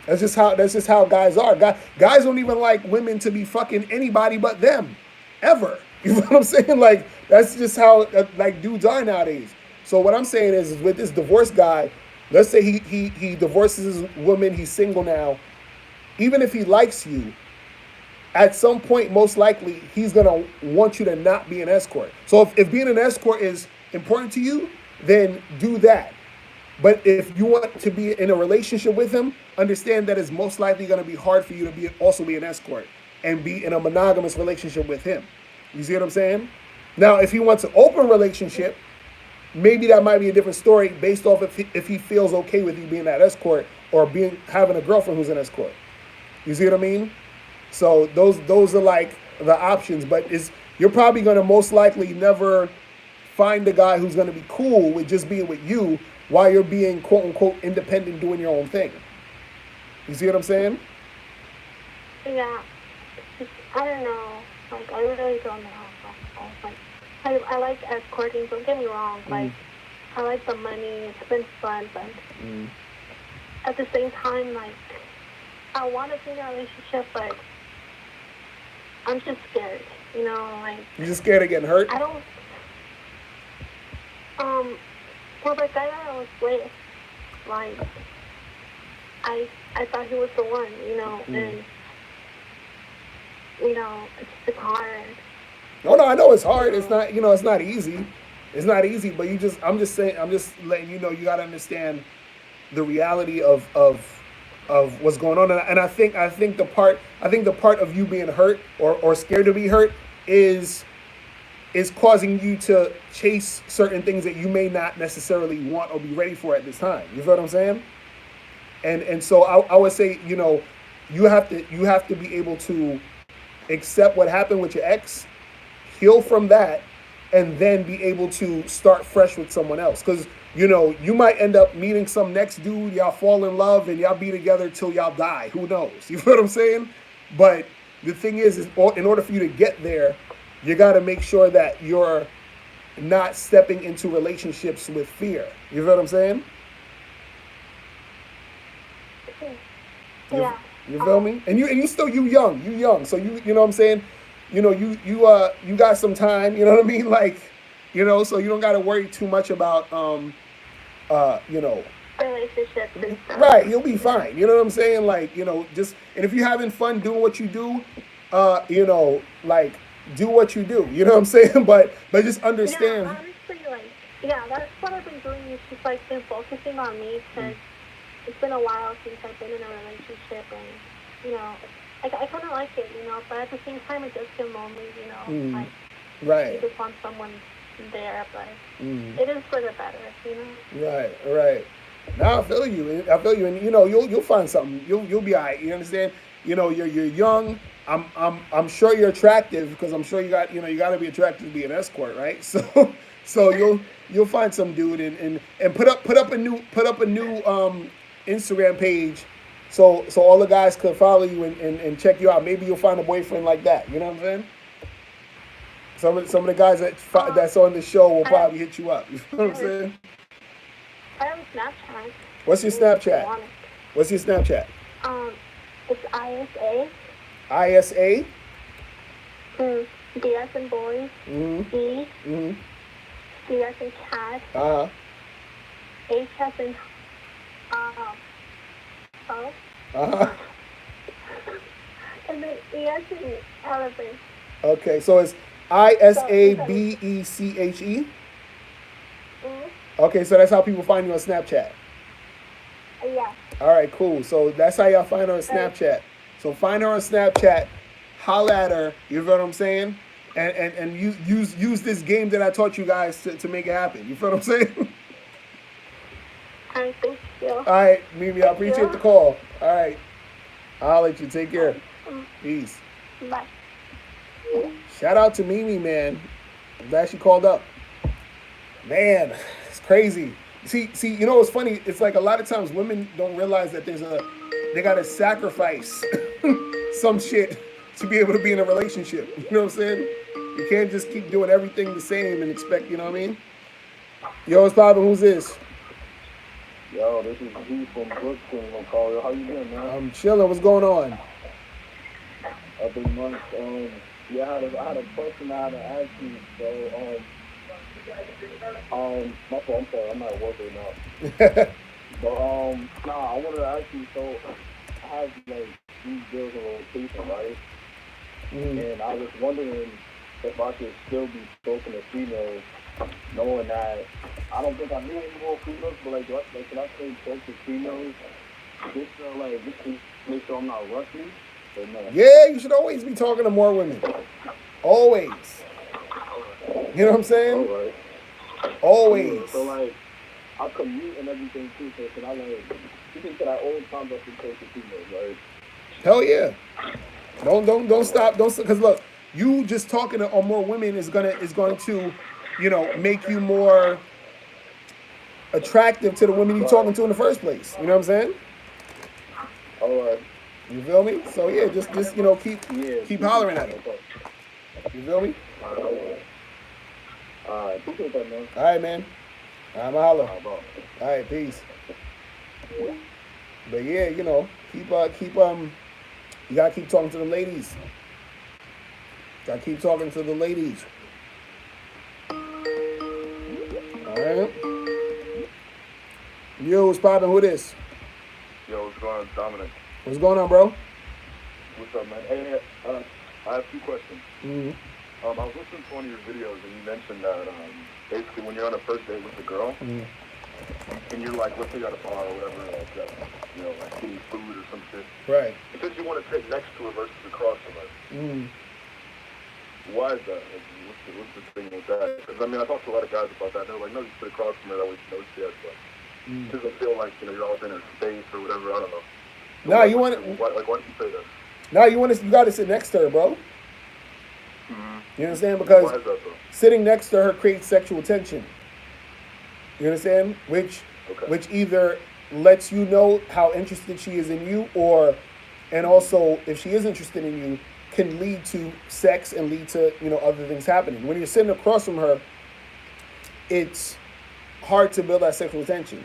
That's just how guys are. Guys don't even like women to be fucking anybody but them, ever. You know what I'm saying? Like that's just how dudes are nowadays. So what I'm saying is with this divorced guy, let's say he divorces his woman, he's single now. Even if he likes you, at some point, most likely, he's gonna want you to not be an escort. So if being an escort is important to you, then do that. But if you want to be in a relationship with him, understand that it's most likely going to be hard for you to also be an escort and be in a monogamous relationship with him. You see what I'm saying? Now, if he wants an open relationship, maybe that might be a different story based off if he feels okay with you being that escort or having a girlfriend who's an escort. You see what I mean? So those are like the options. But you're probably going to most likely never find a guy who's going to be cool with just being with you while you're being quote unquote independent, doing your own thing. You see what I'm saying? Yeah. I don't know. Like, I really don't know. Like, I like escorting, don't get me wrong. Like, I like the money, it's been fun, but at the same time, like, I want to be in a relationship, but I'm just scared, like... You're just scared of getting hurt? I don't... Well, the guy that I was with, like, I thought he was the one, and, it's hard. No, I know it's hard. It's not, it's not easy. It's not easy, but I'm just letting you know, you got to understand the reality of what's going on. And I think the part of you being hurt or scared to be hurt is causing you to chase certain things that you may not necessarily want or be ready for at this time. You feel what I'm saying? And so I would say, you have to be able to accept what happened with your ex, heal from that, and then be able to start fresh with someone else. Because, you might end up meeting some next dude, y'all fall in love, and y'all be together till y'all die. Who knows? You feel what I'm saying? But the thing is in order for you to get there, you got to make sure that you're not stepping into relationships with fear. You feel what I'm saying? Yeah. You feel me? And you young. So you know what I'm saying? You got some time, you know what I mean? Like, so you don't got to worry too much about relationships and stuff. Right, you'll be fine. You know what I'm saying? Like, just, and if you're having fun doing what you do, like, do what you do. You know what I'm saying? But just understand. Honestly, like, yeah, that's what I've been doing. Is just like been focusing on me because it's been a while since I've been in a relationship, and I kind of like it, but at the same time, it does feel lonely, like Right. you just want someone there, but it is for the better, Right. Now I feel you, and you'll find something. You'll be alright. You understand? You're young. I'm sure you're attractive because I'm sure you got to be attractive to be an escort, right? So you'll find some dude and put up a new Instagram page, so all the guys could follow you and check you out. Maybe you'll find a boyfriend like that. You know what I'm saying? Some of the guys that's on the show will probably hit you up. You know what I'm saying? I have a Snapchat. What's your Snapchat? What's your Snapchat? It's ISA. ISA? D as in boys. E. C as in cat. H as in oh. And then E as in elephant. Okay, so it's ISABECHE? Okay, so that's how people find you on Snapchat. Yeah. All right, cool. So that's how y'all find her on Snapchat. So find her on Snapchat, holla at her. You feel what I'm saying? And use this game that I taught you guys to make it happen. You feel what I'm saying? All right, thank you. All right, Mimi, I appreciate the call. All right, I'll let you take care. Peace. Bye. Shout out to Mimi, man. I'm glad she called up. Man, it's crazy. See, what's funny? It's like a lot of times women don't realize that they gotta sacrifice some shit to be able to be in a relationship. You know what I'm saying? You can't just keep doing everything the same and expect, you know what I mean? Yo, what's poppin'? Who's this? Yo, this is G from Brooklyn, Macaulay. How you doing, man? I'm chilling. What's going on? I've been months. Yeah, I had a question I had to ask you. So, my fault. I'm sorry. I'm not at work right now. But I wanted to ask you. So, I have like these girls in rotation, right? And I was wondering if I should still be spoken to females, knowing that I don't think I need any more females. But like, can I still talk to females? Just to make sure I'm not rushing. No. Yeah, you should always be talking to more women. Always. You know what I'm saying? All right. Always. So like, I commute and everything too. So can I you think that I always time up to talk to females, right? Hell yeah. Don't stop. Because look, you just talking to more women is going to, make you more attractive to the women you're talking to in the first place. You know what I'm saying? All right. You feel me? So yeah, just keep hollering at them. You feel me? Appreciate that, man. All right, man. I'm a holler. All right, peace. But yeah, keep you gotta keep talking to the ladies. Gotta keep talking to the ladies. All right. Yo, what's poppin'? Who this? Yo, what's going on, Dominic? What's going on, bro? What's up, man? Hey, I have two questions. I was listening to one of your videos, and you mentioned that basically when you're on a first date with a girl, and you're like, let's say you're at a bar or whatever, like getting food or some shit. Right. You said you want to sit next to her versus across from her. Why is that? Like, what's the thing with that? Because I talked to a lot of guys about that. They're like, no, you sit across from her, that way she knows she has fun. It doesn't feel like you're all in her space or whatever. I don't know. So nah, you want why did you say that? Nah, you got to sit next to her, bro. You understand? Because why is that, though? sitting next to her creates sexual tension. You understand? Which either lets you know how interested she is in you, and also if she is interested in you, can lead to sex and lead to other things happening. When you're sitting across from her, it's hard to build that sexual tension.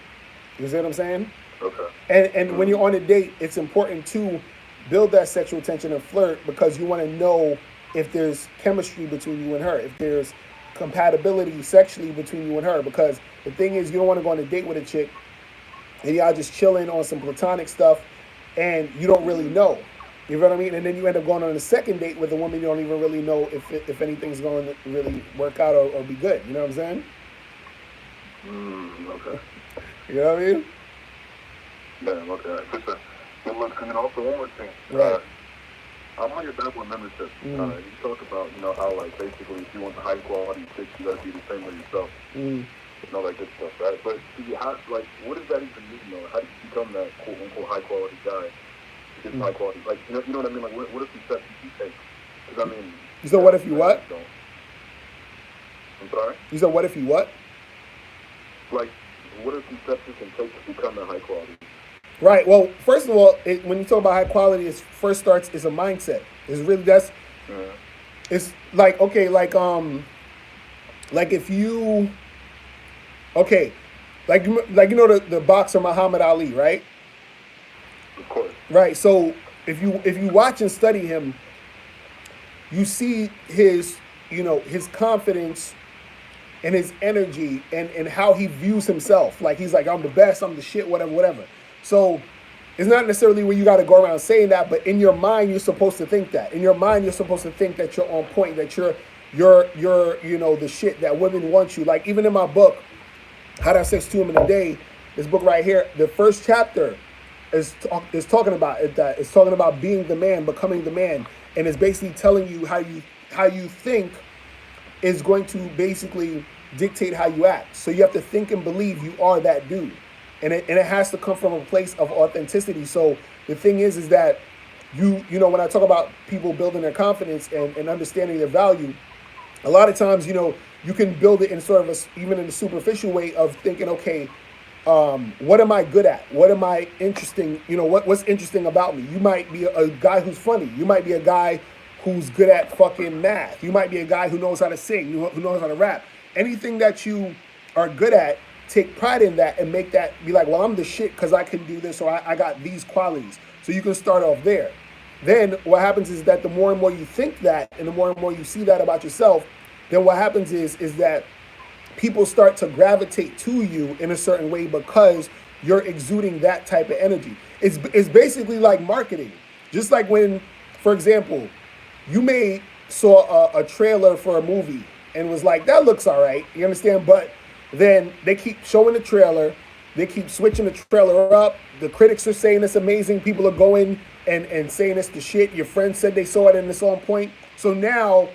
You see what I'm saying? Okay. And when you're on a date, it's important to build that sexual tension and flirt because you want to know if there's chemistry between you and her, if there's compatibility sexually between you and her. Because the thing is, you don't want to go on a date with a chick and y'all just chilling on some platonic stuff, and you don't really know. You know what I mean? And then you end up going on a second date with a woman you don't even really know if anything's going to really work out or be good. You know what I'm saying? Okay. You know what I mean? Yeah, okay. For sure. Good luck. And then also one more thing. Right. I'm on your Bad Boy membership. You talk about, how, like, basically, if you want the high quality chicks, you got to be the same way yourself. And all that good stuff, right? But, like, what does that even mean, though? How do you become that quote-unquote high-quality guy? To get high quality. Like, you know what I mean? Like, what are some steps you take? Because, I mean... You said, what if you what? I'm sorry? You said, what if you what? Like, what are some steps you can take to become that high quality? Right. Well, first of all, when you talk about high quality, it first starts is a mindset. It's really it's like okay, like if you like the boxer Muhammad Ali, right? Of course. Right. So if you watch and study him, you see his his confidence and his energy and how he views himself. Like he's like, I'm the best, I'm the shit, whatever. So it's not necessarily where you got to go around saying that, but in your mind, you're supposed to think that. In your mind, you're supposed to think that you're on point, that you're the shit, that women want you. Like even in my book, How to Have Sex 2 Women a Day, this book right here, the first chapter is talking about it. That it's talking about being the man, becoming the man, and it's basically telling you how you think is going to basically dictate how you act. So you have to think and believe you are that dude. And it has to come from a place of authenticity. So the thing is that when I talk about people building their confidence and understanding their value, a lot of times, you can build it in sort of even in a superficial way of thinking, okay, what am I good at? What am I interesting? What's interesting about me? You might be a guy who's funny. You might be a guy who's good at fucking math. You might be a guy who knows how to sing, who knows how to rap. Anything that you are good at, take pride in that and make that be like, well, I'm the shit because I can do this or I got these qualities. So you can start off there. Then what happens is that the more and more you think that and the more and more you see that about yourself, then what happens is that people start to gravitate to you in a certain way because you're exuding that type of energy. It's basically like marketing. Just like when, for example, you may saw a trailer for a movie and was like, that looks all right. You understand? But then they keep showing the trailer. They keep switching the trailer up. The critics are saying it's amazing. People are going and saying it's the shit. Your friends said they saw it and it's on point. So now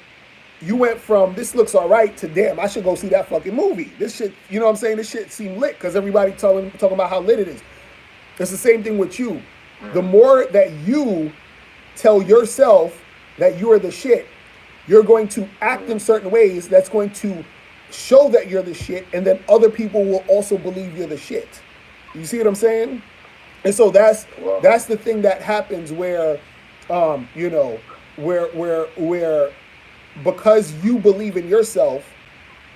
you went from this looks all right to damn, I should go see that fucking movie. This shit, you know what I'm saying? This shit seemed lit because everybody talking about how lit it is. It's the same thing with you. The more that you tell yourself that you are the shit, you're going to act in certain ways that's going to show that you're the shit, and then other people will also believe you're the shit. You see what I'm saying? And so that's the thing that happens where, where because you believe in yourself,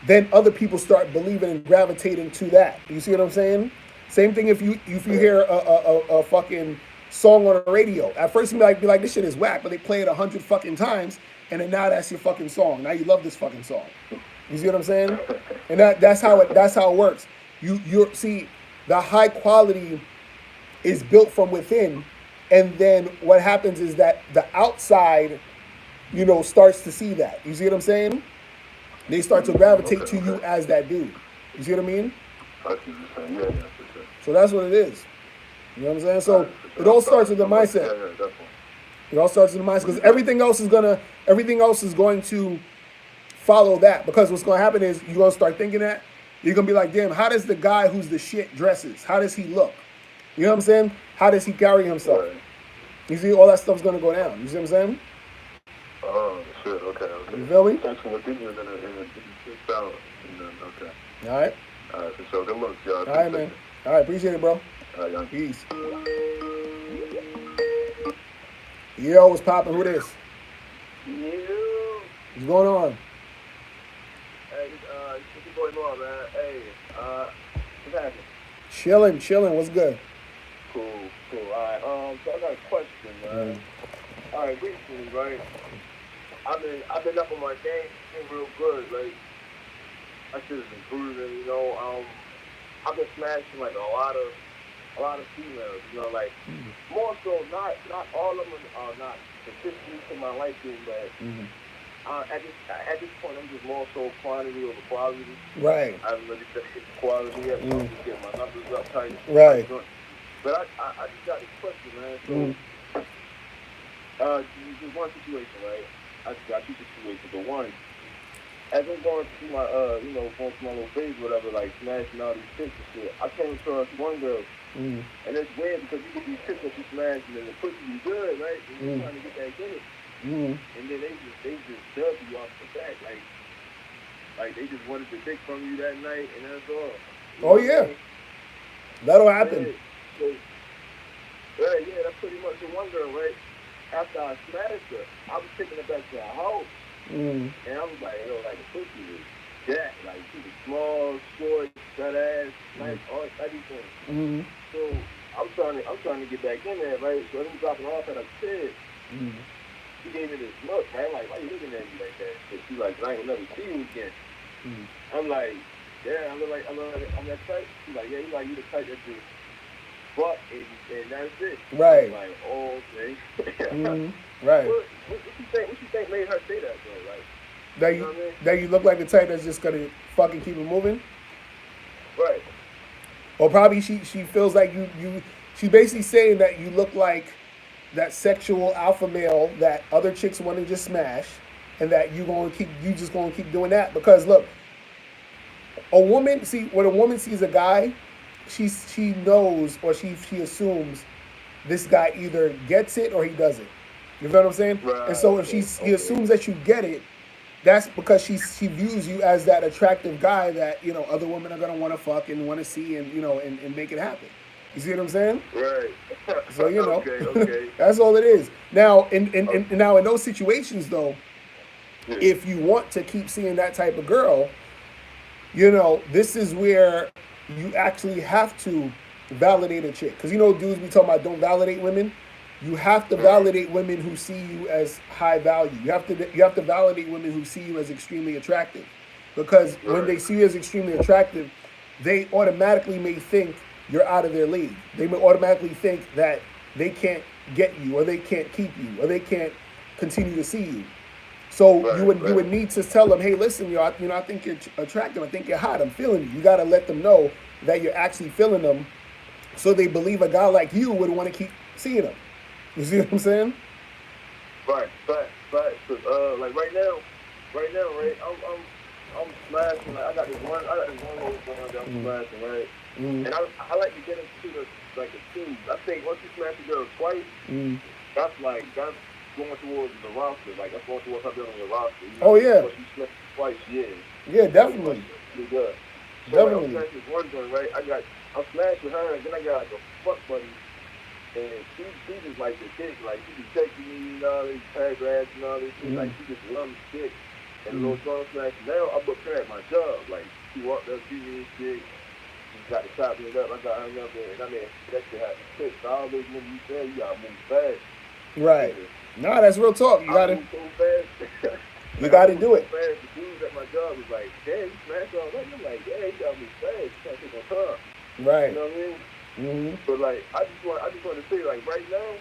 then other people start believing and gravitating to that. You see what I'm saying? Same thing if you hear a fucking song on the radio. At first you might be like, this shit is whack, but they play it 100 fucking times, and then now that's your fucking song. Now you love this fucking song. You see what I'm saying? And that's how it works. You see, the high quality is built from within, and then what happens is that the outside, starts to see that. You see what I'm saying? They start to gravitate to you as that dude. You see what I mean? I see what you're saying. Yeah, for sure. So that's what it is. You know what I'm saying? So it all starts with the mindset. Yeah, definitely. It all starts with the mindset because everything else is going to follow that, because what's going to happen is you're going to start thinking that. You're going to be like, damn, how does the guy who's the shit dresses? How does he look? You know what I'm saying? How does he carry himself? Right. You see, all that stuff's going to go down. You see what I'm saying? Oh, shit. Okay. You feel me? Thanks for the opinion and it's out. Okay. All right. All right, for sure. Good luck, y'all. All right, man. All right, appreciate it, bro. All right, young. Peace. Yo, what's poppin'? Who this? You. What's going on? Hey, it's your boy Law, man. Hey, what's happening? Chilling. What's good? Cool. All right. So I got a question, man. All right, recently, right? I've been up on my game, been real good. Like, I should have been improving, I've been smashing like a lot of a lot of females. You know, like more so, not all of them are not consistently to my liking, but at this point, I'm just more so quantity over quality. Right. I haven't really said quality yet, so I'm just getting my numbers up tight. Right. But I just got this question, man. So, there's one situation, right? I just got two situations. But one, as I'm going through my, going through my little phase, whatever, like smashing all these chicks and shit, I came across one girl, and it's weird because you get these chicks that you smash and then the pussy be good, right? And you're trying to get that in it, and then they just dub you off the back, like they just wanted the dick from you that night, and that's all. Oh yeah, that'll happen. Right, yeah, that's pretty much the one girl, right? After I smashed her, I was taking her back to her house. And I was like, yo, like the pussy was that, like she was small, short, fat ass, nice, all everything. So I'm trying to get back in there, right? So I'm dropping off at a kid. She gave me this look, man. Like, why you looking at me like that? So she like, I ain't never see you again. I'm like, yeah, I'm that type. She's like, yeah, you the type that just fuck and that's it. Right. I'm like, oh, okay. Right. What you think made her say that though? Like That you look like the type that's just gonna fucking keep it moving. Right. Or probably she feels like she basically saying that you look like that sexual alpha male that other chicks want to just smash, and that you just gonna keep doing that because look, when a woman sees a guy, she knows or she assumes this guy either gets it or he doesn't. You know what I'm saying? Right. And so if he assumes that you get it, that's because she views you as that attractive guy that, you know, other women are gonna want to fuck and want to see and, you know, and make it happen. You see what I'm saying? Right. So, you know, okay. that's all it is. Now, in those situations though, if you want to keep seeing that type of girl, you know, this is where you actually have to validate a chick. Because, you know, dudes be talking about don't validate women. You have to validate women who see you as high value. You have to validate women who see you as extremely attractive. Because when they see you as extremely attractive, they automatically may think you're out of their league. They may automatically think that they can't get you or they can't keep you or they can't continue to see you. So you would need to tell them, hey, listen, I think you're attractive. I think you're hot. I'm feeling you. You got to let them know that you're actually feeling them, so they believe a guy like you would want to keep seeing them. You see what I'm saying? Right. Like right now, right? I'm smashing. Like, I got this one little girl that I'm smashing, right? And I like to get into the two. I think once you smash a girl twice, that's going towards the roster. Like that's going towards her building your roster. You know? Oh yeah. Once you smash twice, yeah, definitely. Pretty good. So Definitely. like, I'm smashing one joint, right? I'm smashing her, and then I got like a fuck buddy. And she just like the dick, like she be texting me and all these paragraphs and all this shit, like she just loves dick. And the little song smash. Now I booked her at my job, like she walked up to me and shit. She got to chop me up, I got her number, and I mean that shit happened quick. So all those moves you said, you gotta move fast. Right. No, that's real talk. You gotta move so fast. You gotta do it. Fast. The dudes at my job was like, damn, you smashed all that. I'm like, yeah, you gotta move fast. You can't take no time. Right. You know what I mean? But like, I just want to say, like, right now,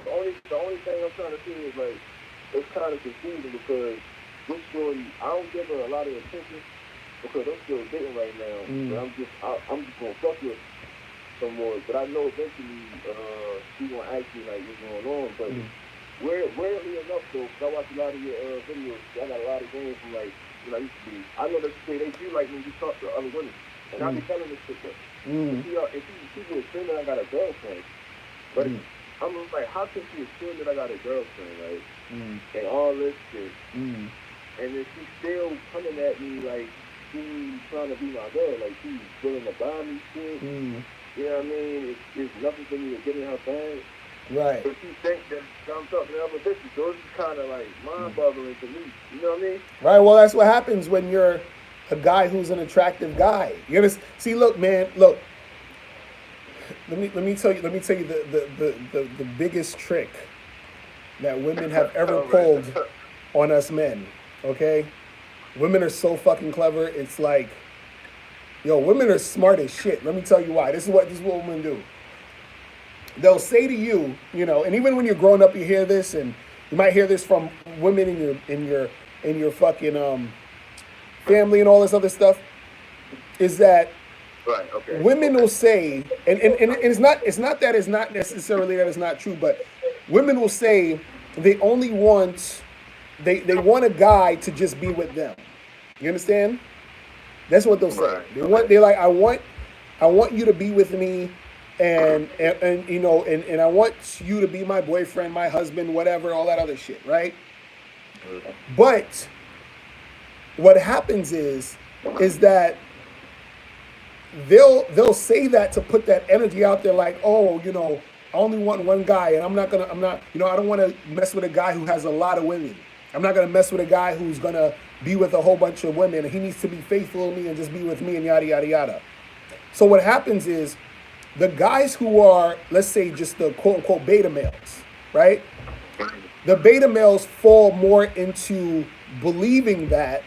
the only thing I'm trying to say is like, it's kind of confusing because this story, I don't give her a lot of attention because I'm still dating right now. But I'm just gonna fuck with some more. But I know eventually she gonna ask me like what's going on. But rarely enough though, because I watch a lot of your videos. I got a lot of games from like when I used to be. I know that they do like when you talk to other women, and I be telling this shit. And she be assuming I got a girlfriend. But I'm like, how can she assume that I got a girlfriend, right? And all this shit. And then she's still coming at me like she's trying to be my girl. Like she's willing to buy me shit. You know what I mean? It's nothing for me to get in her bag. Right. But she thinks that I'm talking to other bitches. So it's kind of like mind-boggling to me. You know what I mean? Right. Well, that's what happens when you're a guy who's an attractive guy. You understand? See, look, man, look. Let me tell you the biggest trick that women have ever pulled on us men. Okay, women are so fucking clever. It's like Yo, women are smart as shit. Let me tell you why. This is what women do. They'll say to you, and even when you're growing up, you hear this, and you might hear this from women in your fucking family and all this other stuff. Is that Right. Okay. women will say, and it's not that it's not necessarily that it's not true, but women will say they only want they want a guy to just be with them. You understand? That's what they'll say. Right. They're like, I want you to be with me, and I want you to be my boyfriend, my husband, whatever, all that other shit, right? But what happens is that they'll say that to put that energy out there, like, oh, I only want one guy, and I don't want to mess with a guy who has a lot of women. I'm not gonna mess with a guy who's gonna be with a whole bunch of women, and he needs to be faithful to me and just be with me and yada yada yada. So what happens is the guys who are, let's say, just the quote unquote beta males, right? The beta males fall more into believing that,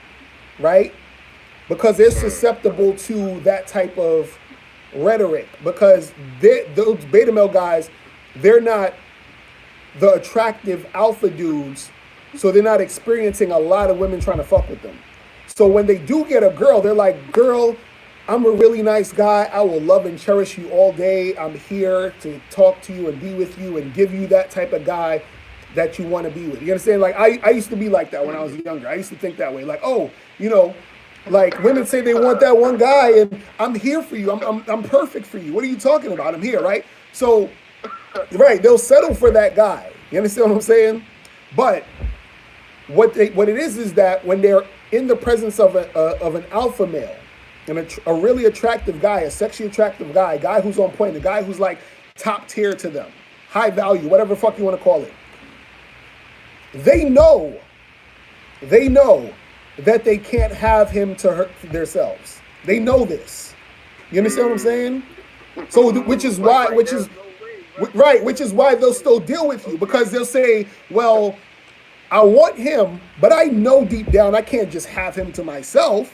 right? Because they're susceptible to that type of rhetoric. Because those beta male guys, they're not the attractive alpha dudes, so they're not experiencing a lot of women trying to fuck with them. So when they do get a girl, they're like, girl, I'm a really nice guy. I will love and cherish you all day. I'm here to talk to you and be with you and give you that type of guy that you want to be with. You understand? Like, I used to be like that when I was younger. I used to think that way. Like, oh, like women say they want that one guy, and I'm here for you. I'm perfect for you. What are you talking about? I'm here, right? So, right, they'll settle for that guy. You understand what I'm saying? But what it is that when they're in the presence of an alpha male and a really attractive guy, a sexually attractive guy, a guy who's on point, a guy who's like top tier to them, high value, whatever the fuck you want to call it, they know that they can't have him to themselves. They know this. You understand what I'm saying? So, which is why they'll still deal with you, because they'll say, well, I want him, but I know deep down I can't just have him to myself.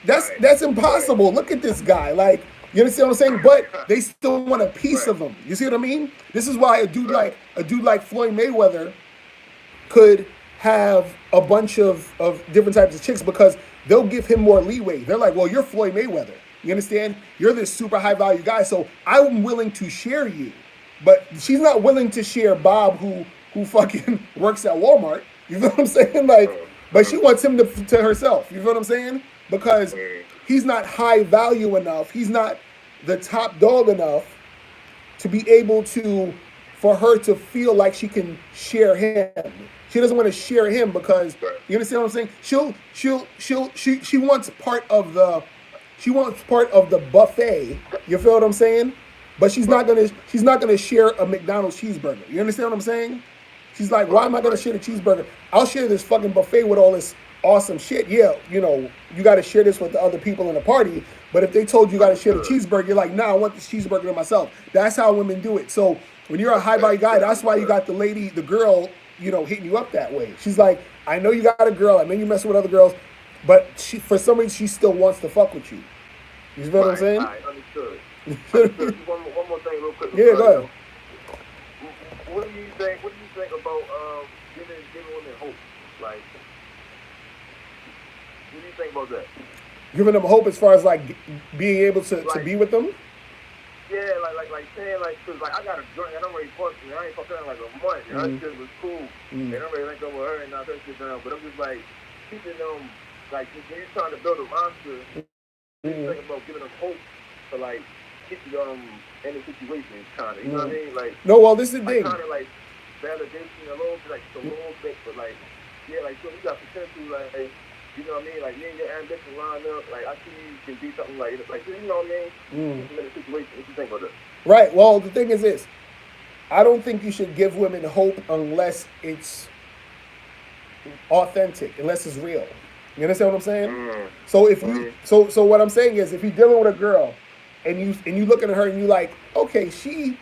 That's impossible. Look at this guy. Like, you understand what I'm saying? But they still want a piece of him. You see what I mean? This is why a dude like Floyd Mayweather could have a bunch of different types of chicks, because they'll give him more leeway. They're like, well, you're Floyd Mayweather. You understand? You're this super high value guy, so I'm willing to share you. But she's not willing to share Bob, who fucking works at Walmart. You know what I'm saying? Like, but she wants him to herself. You know what I'm saying? Because he's not high value enough. He's not the top dog enough to be able for her to feel like she can share him. She doesn't want to share him because, you understand what I'm saying? She wants part of the buffet. You feel what I'm saying? But she's not gonna share a McDonald's cheeseburger. You understand what I'm saying? She's like, why am I gonna share the cheeseburger? I'll share this fucking buffet with all this awesome shit. Yeah, you got to share this with the other people in the party. But if they told you got to share the cheeseburger, you're like, nah, I want this cheeseburger to myself. That's how women do it. So when you're a high value guy, that's why you got the girl, hitting you up that way. She's like, I know you got a girl. I know you mess with other girls, but for some reason she still wants to fuck with you. You know what I'm saying? I understood. One more thing, real quick. Yeah, go ahead. What do you think about giving women hope? Like, what do you think about that? Giving them hope as far as like being able to be with them. Yeah, like saying cause I got a joint and I'm already fucked. I ain't fucking her like a month. That shit was cool. And I'm ready to link up with her and not that shit down. But I'm just like keeping them when you're trying to build a monster. You think about giving them hope to keep them in the situation, kind of. You know what I mean? Like, no, well, this is the thing. Kind of validation a little bit, a little bit, but so you got potential, you know what I mean? Like, you and your ambition lined up. Like, I see you can be something like, you know what I mean? In a situation. What you think about that? Right. Well, the thing is this. I don't think you should give women hope unless it's authentic, unless it's real. You understand what I'm saying? So if you, so what I'm saying is, if you're dealing with a girl, and you looking at her and you like, okay, she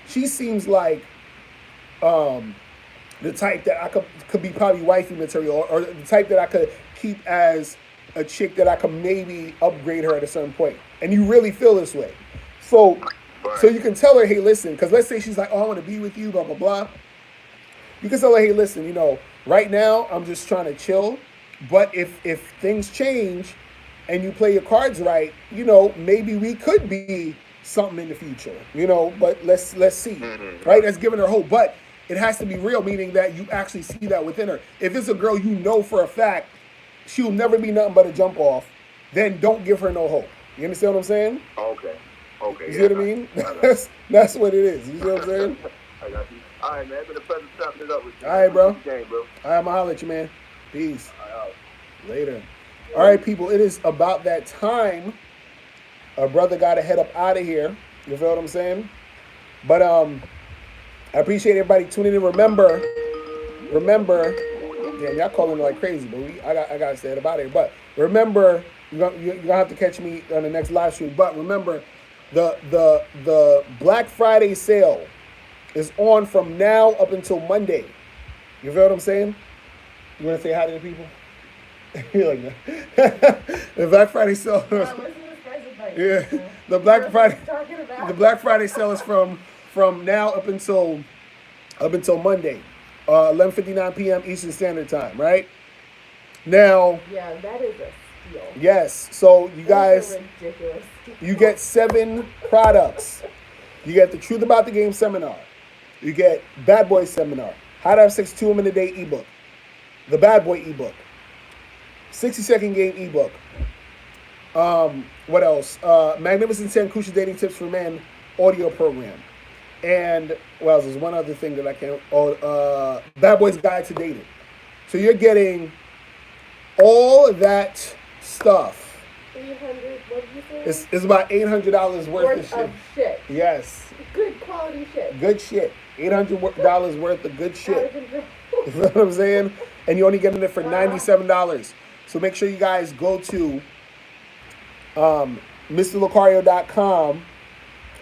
seems like the type that I could be probably wifey material, or the type that I could keep as a chick that I could maybe upgrade her at a certain point. and you really feel this way. So Right. so you can tell her, hey, listen, because let's say she's like, oh, I want to be with you, blah blah blah. You can tell her, hey, listen, you know, right now I'm just trying to chill, but if things change and you play your cards right, you know, maybe we could be something in the future, you know, but let's see, right? That's giving her hope, but it has to be real, meaning that you actually see that within her. If it's a girl you know for a fact she'll never be nothing but a jump off, then don't give her no hope. You understand what I'm saying? Okay. Okay. You see what I mean? That's what it is. You see what I'm saying? I got you. All right, man. It's been a pleasure chopping it up with you. All right, bro. Game, bro. All right, I'm gonna holler at you, man. Peace. All right. Later. All right, people, it is about that time. Our brother got to head up out of here. You feel what I'm saying? But I appreciate everybody tuning in. Remember, damn, y'all calling like crazy, but I gotta say it about it. But remember, you're gonna have to catch me on the next live stream. But remember, the Black Friday sale is on from now up until Monday. You feel what I'm saying? You wanna say hi to the people? You're like, the Black Friday sale. Yeah, the Black Friday sale is from now up until Monday, 11:59 p.m. Eastern Standard Time. Right now. Yeah, that is a steal. Yes. So you guys, That's a ridiculous steal. you get 7 products. You get the Truth About the Game seminar. You get Bad Boy seminar. How to Have Sex 2 Women a Day ebook. The Bad Boy ebook. 60-second game ebook. What else? Magnificent 10 Crucial Dating Tips for Men audio program. And, well, there's one other thing that I can't... Bad Boy's Guide to Dating. So you're getting all of that stuff. 300, what did you say? It's about $800 worth of shit. Yes. Good quality shit. Good shit. $800 worth of good Out of shit. control. You know what I'm saying? And you're only getting it for $97. So make sure you guys go to MrLocario.com,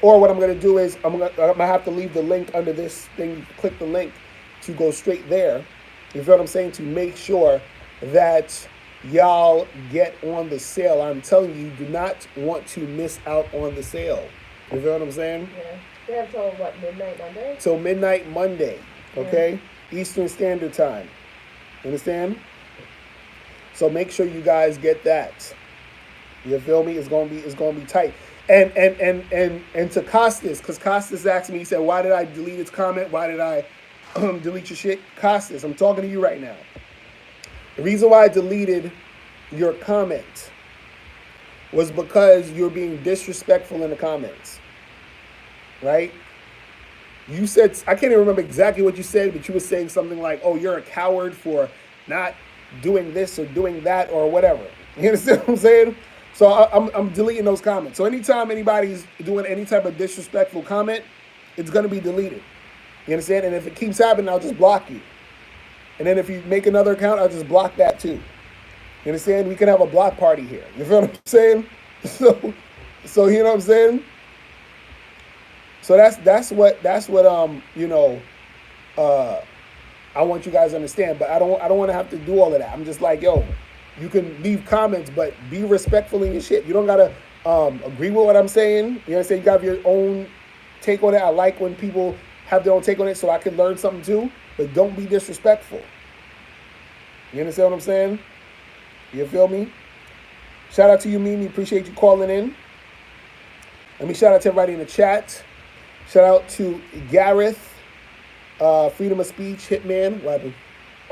or what I'm going to do is I'm gonna have to leave the link under this thing. Click the link to go straight there. You feel what I'm saying? To make sure that y'all get on the sale. I'm telling you, you do not want to miss out on the sale. You feel what I'm saying? Yeah. They have till what, midnight Monday? Till midnight Monday, okay? Eastern Standard Time. Understand? So make sure you guys get that. You feel me? It's gonna be tight. And to Costas, because Costas asked me, he said, why did I delete his comment? Why did I delete your shit? Costas, I'm talking to you right now. The reason why I deleted your comment was because you're being disrespectful in the comments. Right? You said, I can't even remember exactly what you said, but you were saying something like, oh, you're a coward for not doing this or doing that or whatever. You understand what I'm saying? So I'm deleting those comments. So anytime anybody's doing any type of disrespectful comment, it's going to be deleted. You understand? And if it keeps happening, I'll just block you. And then if you make another account, I'll just block that too. You understand? We can have a block party here. You feel what I'm saying? So you know what I'm saying? So that's what I want you guys to understand. But I don't want to have to do all of that. I'm just like, yo, you can leave comments, but be respectful in your shit. You don't gotta agree with what I'm saying. You know what I'm saying? You got your own take on it. I like when people have their own take on it, so I can learn something too. But don't be disrespectful. You understand what I'm saying? You feel me? Shout out to you, Mimi. Appreciate you calling in. Let me shout out to everybody in the chat. Shout out to Gareth, Freedom of Speech, Hitman. What happened?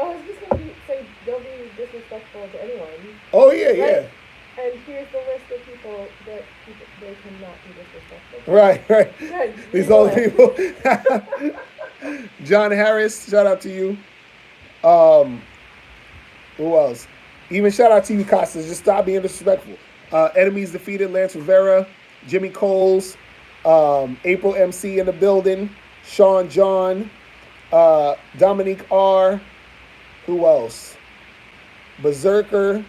Oh, I was just going to say, don't be disrespectful to anyone. Oh, yeah, yeah. And here's the list of people that they cannot be disrespectful to. Right. Good. These old people. John Harris, shout out to you. Who else? Even shout out to you, Costas. Just stop being disrespectful. Enemies Defeated, Lance Rivera, Jimmy Coles, April MC in the building, Sean John, Dominique R. Who else? Berserker,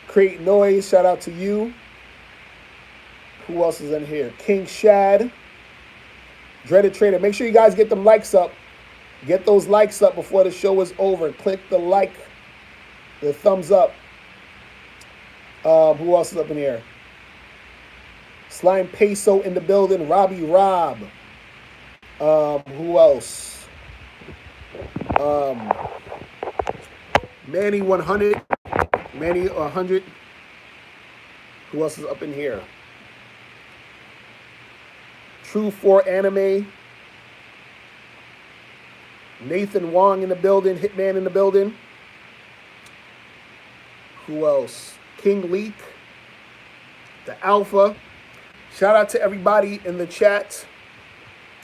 Create Noise, shout out to you. Who else is in here? King Shad, Dreaded Trader. Make sure you guys get them likes up. Get those likes up before the show is over. Click the like, the thumbs up. Who else is up in here? Slime Peso in the building. Robbie Rob. Who else? Manny 100. Manny 100. Who else is up in here? True 4 Anime. Nathan Wong in the building. Hitman in the building. Who else? King Leak. The Alpha. Shout out to everybody in the chat.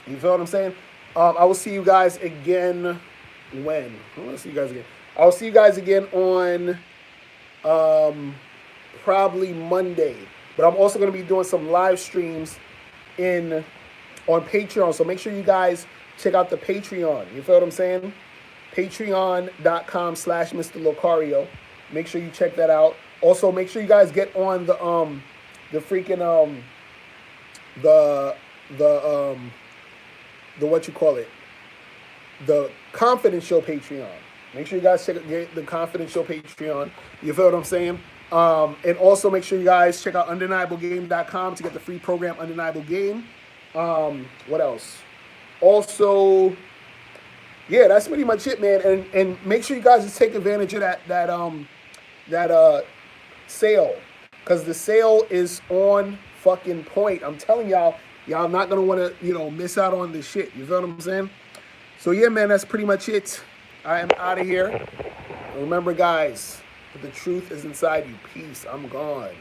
You feel what I'm saying? I will see you guys again when? I want to see you guys again. I'll see you guys again on probably Monday. But I'm also going to be doing some live streams on Patreon. So make sure you guys check out the Patreon. You feel what I'm saying? Patreon.com/Mr. Locario. Make sure you check that out. Also, make sure you guys get on the freaking the what you call it, the Confidence Show Patreon. Make sure you guys check out the Confidence Show Patreon. You feel what I'm saying? And also make sure you guys check out undeniablegame.com to get the free program Undeniable Game. What else? Also, yeah, that's pretty much it, man. And make sure you guys just take advantage of that sale, because the sale is on fucking point. I'm telling y'all not gonna want to miss out on this shit. You feel what I'm saying? So yeah, man, that's pretty much it. I am out of here. Remember, guys, the truth is inside you. Peace. I'm gone.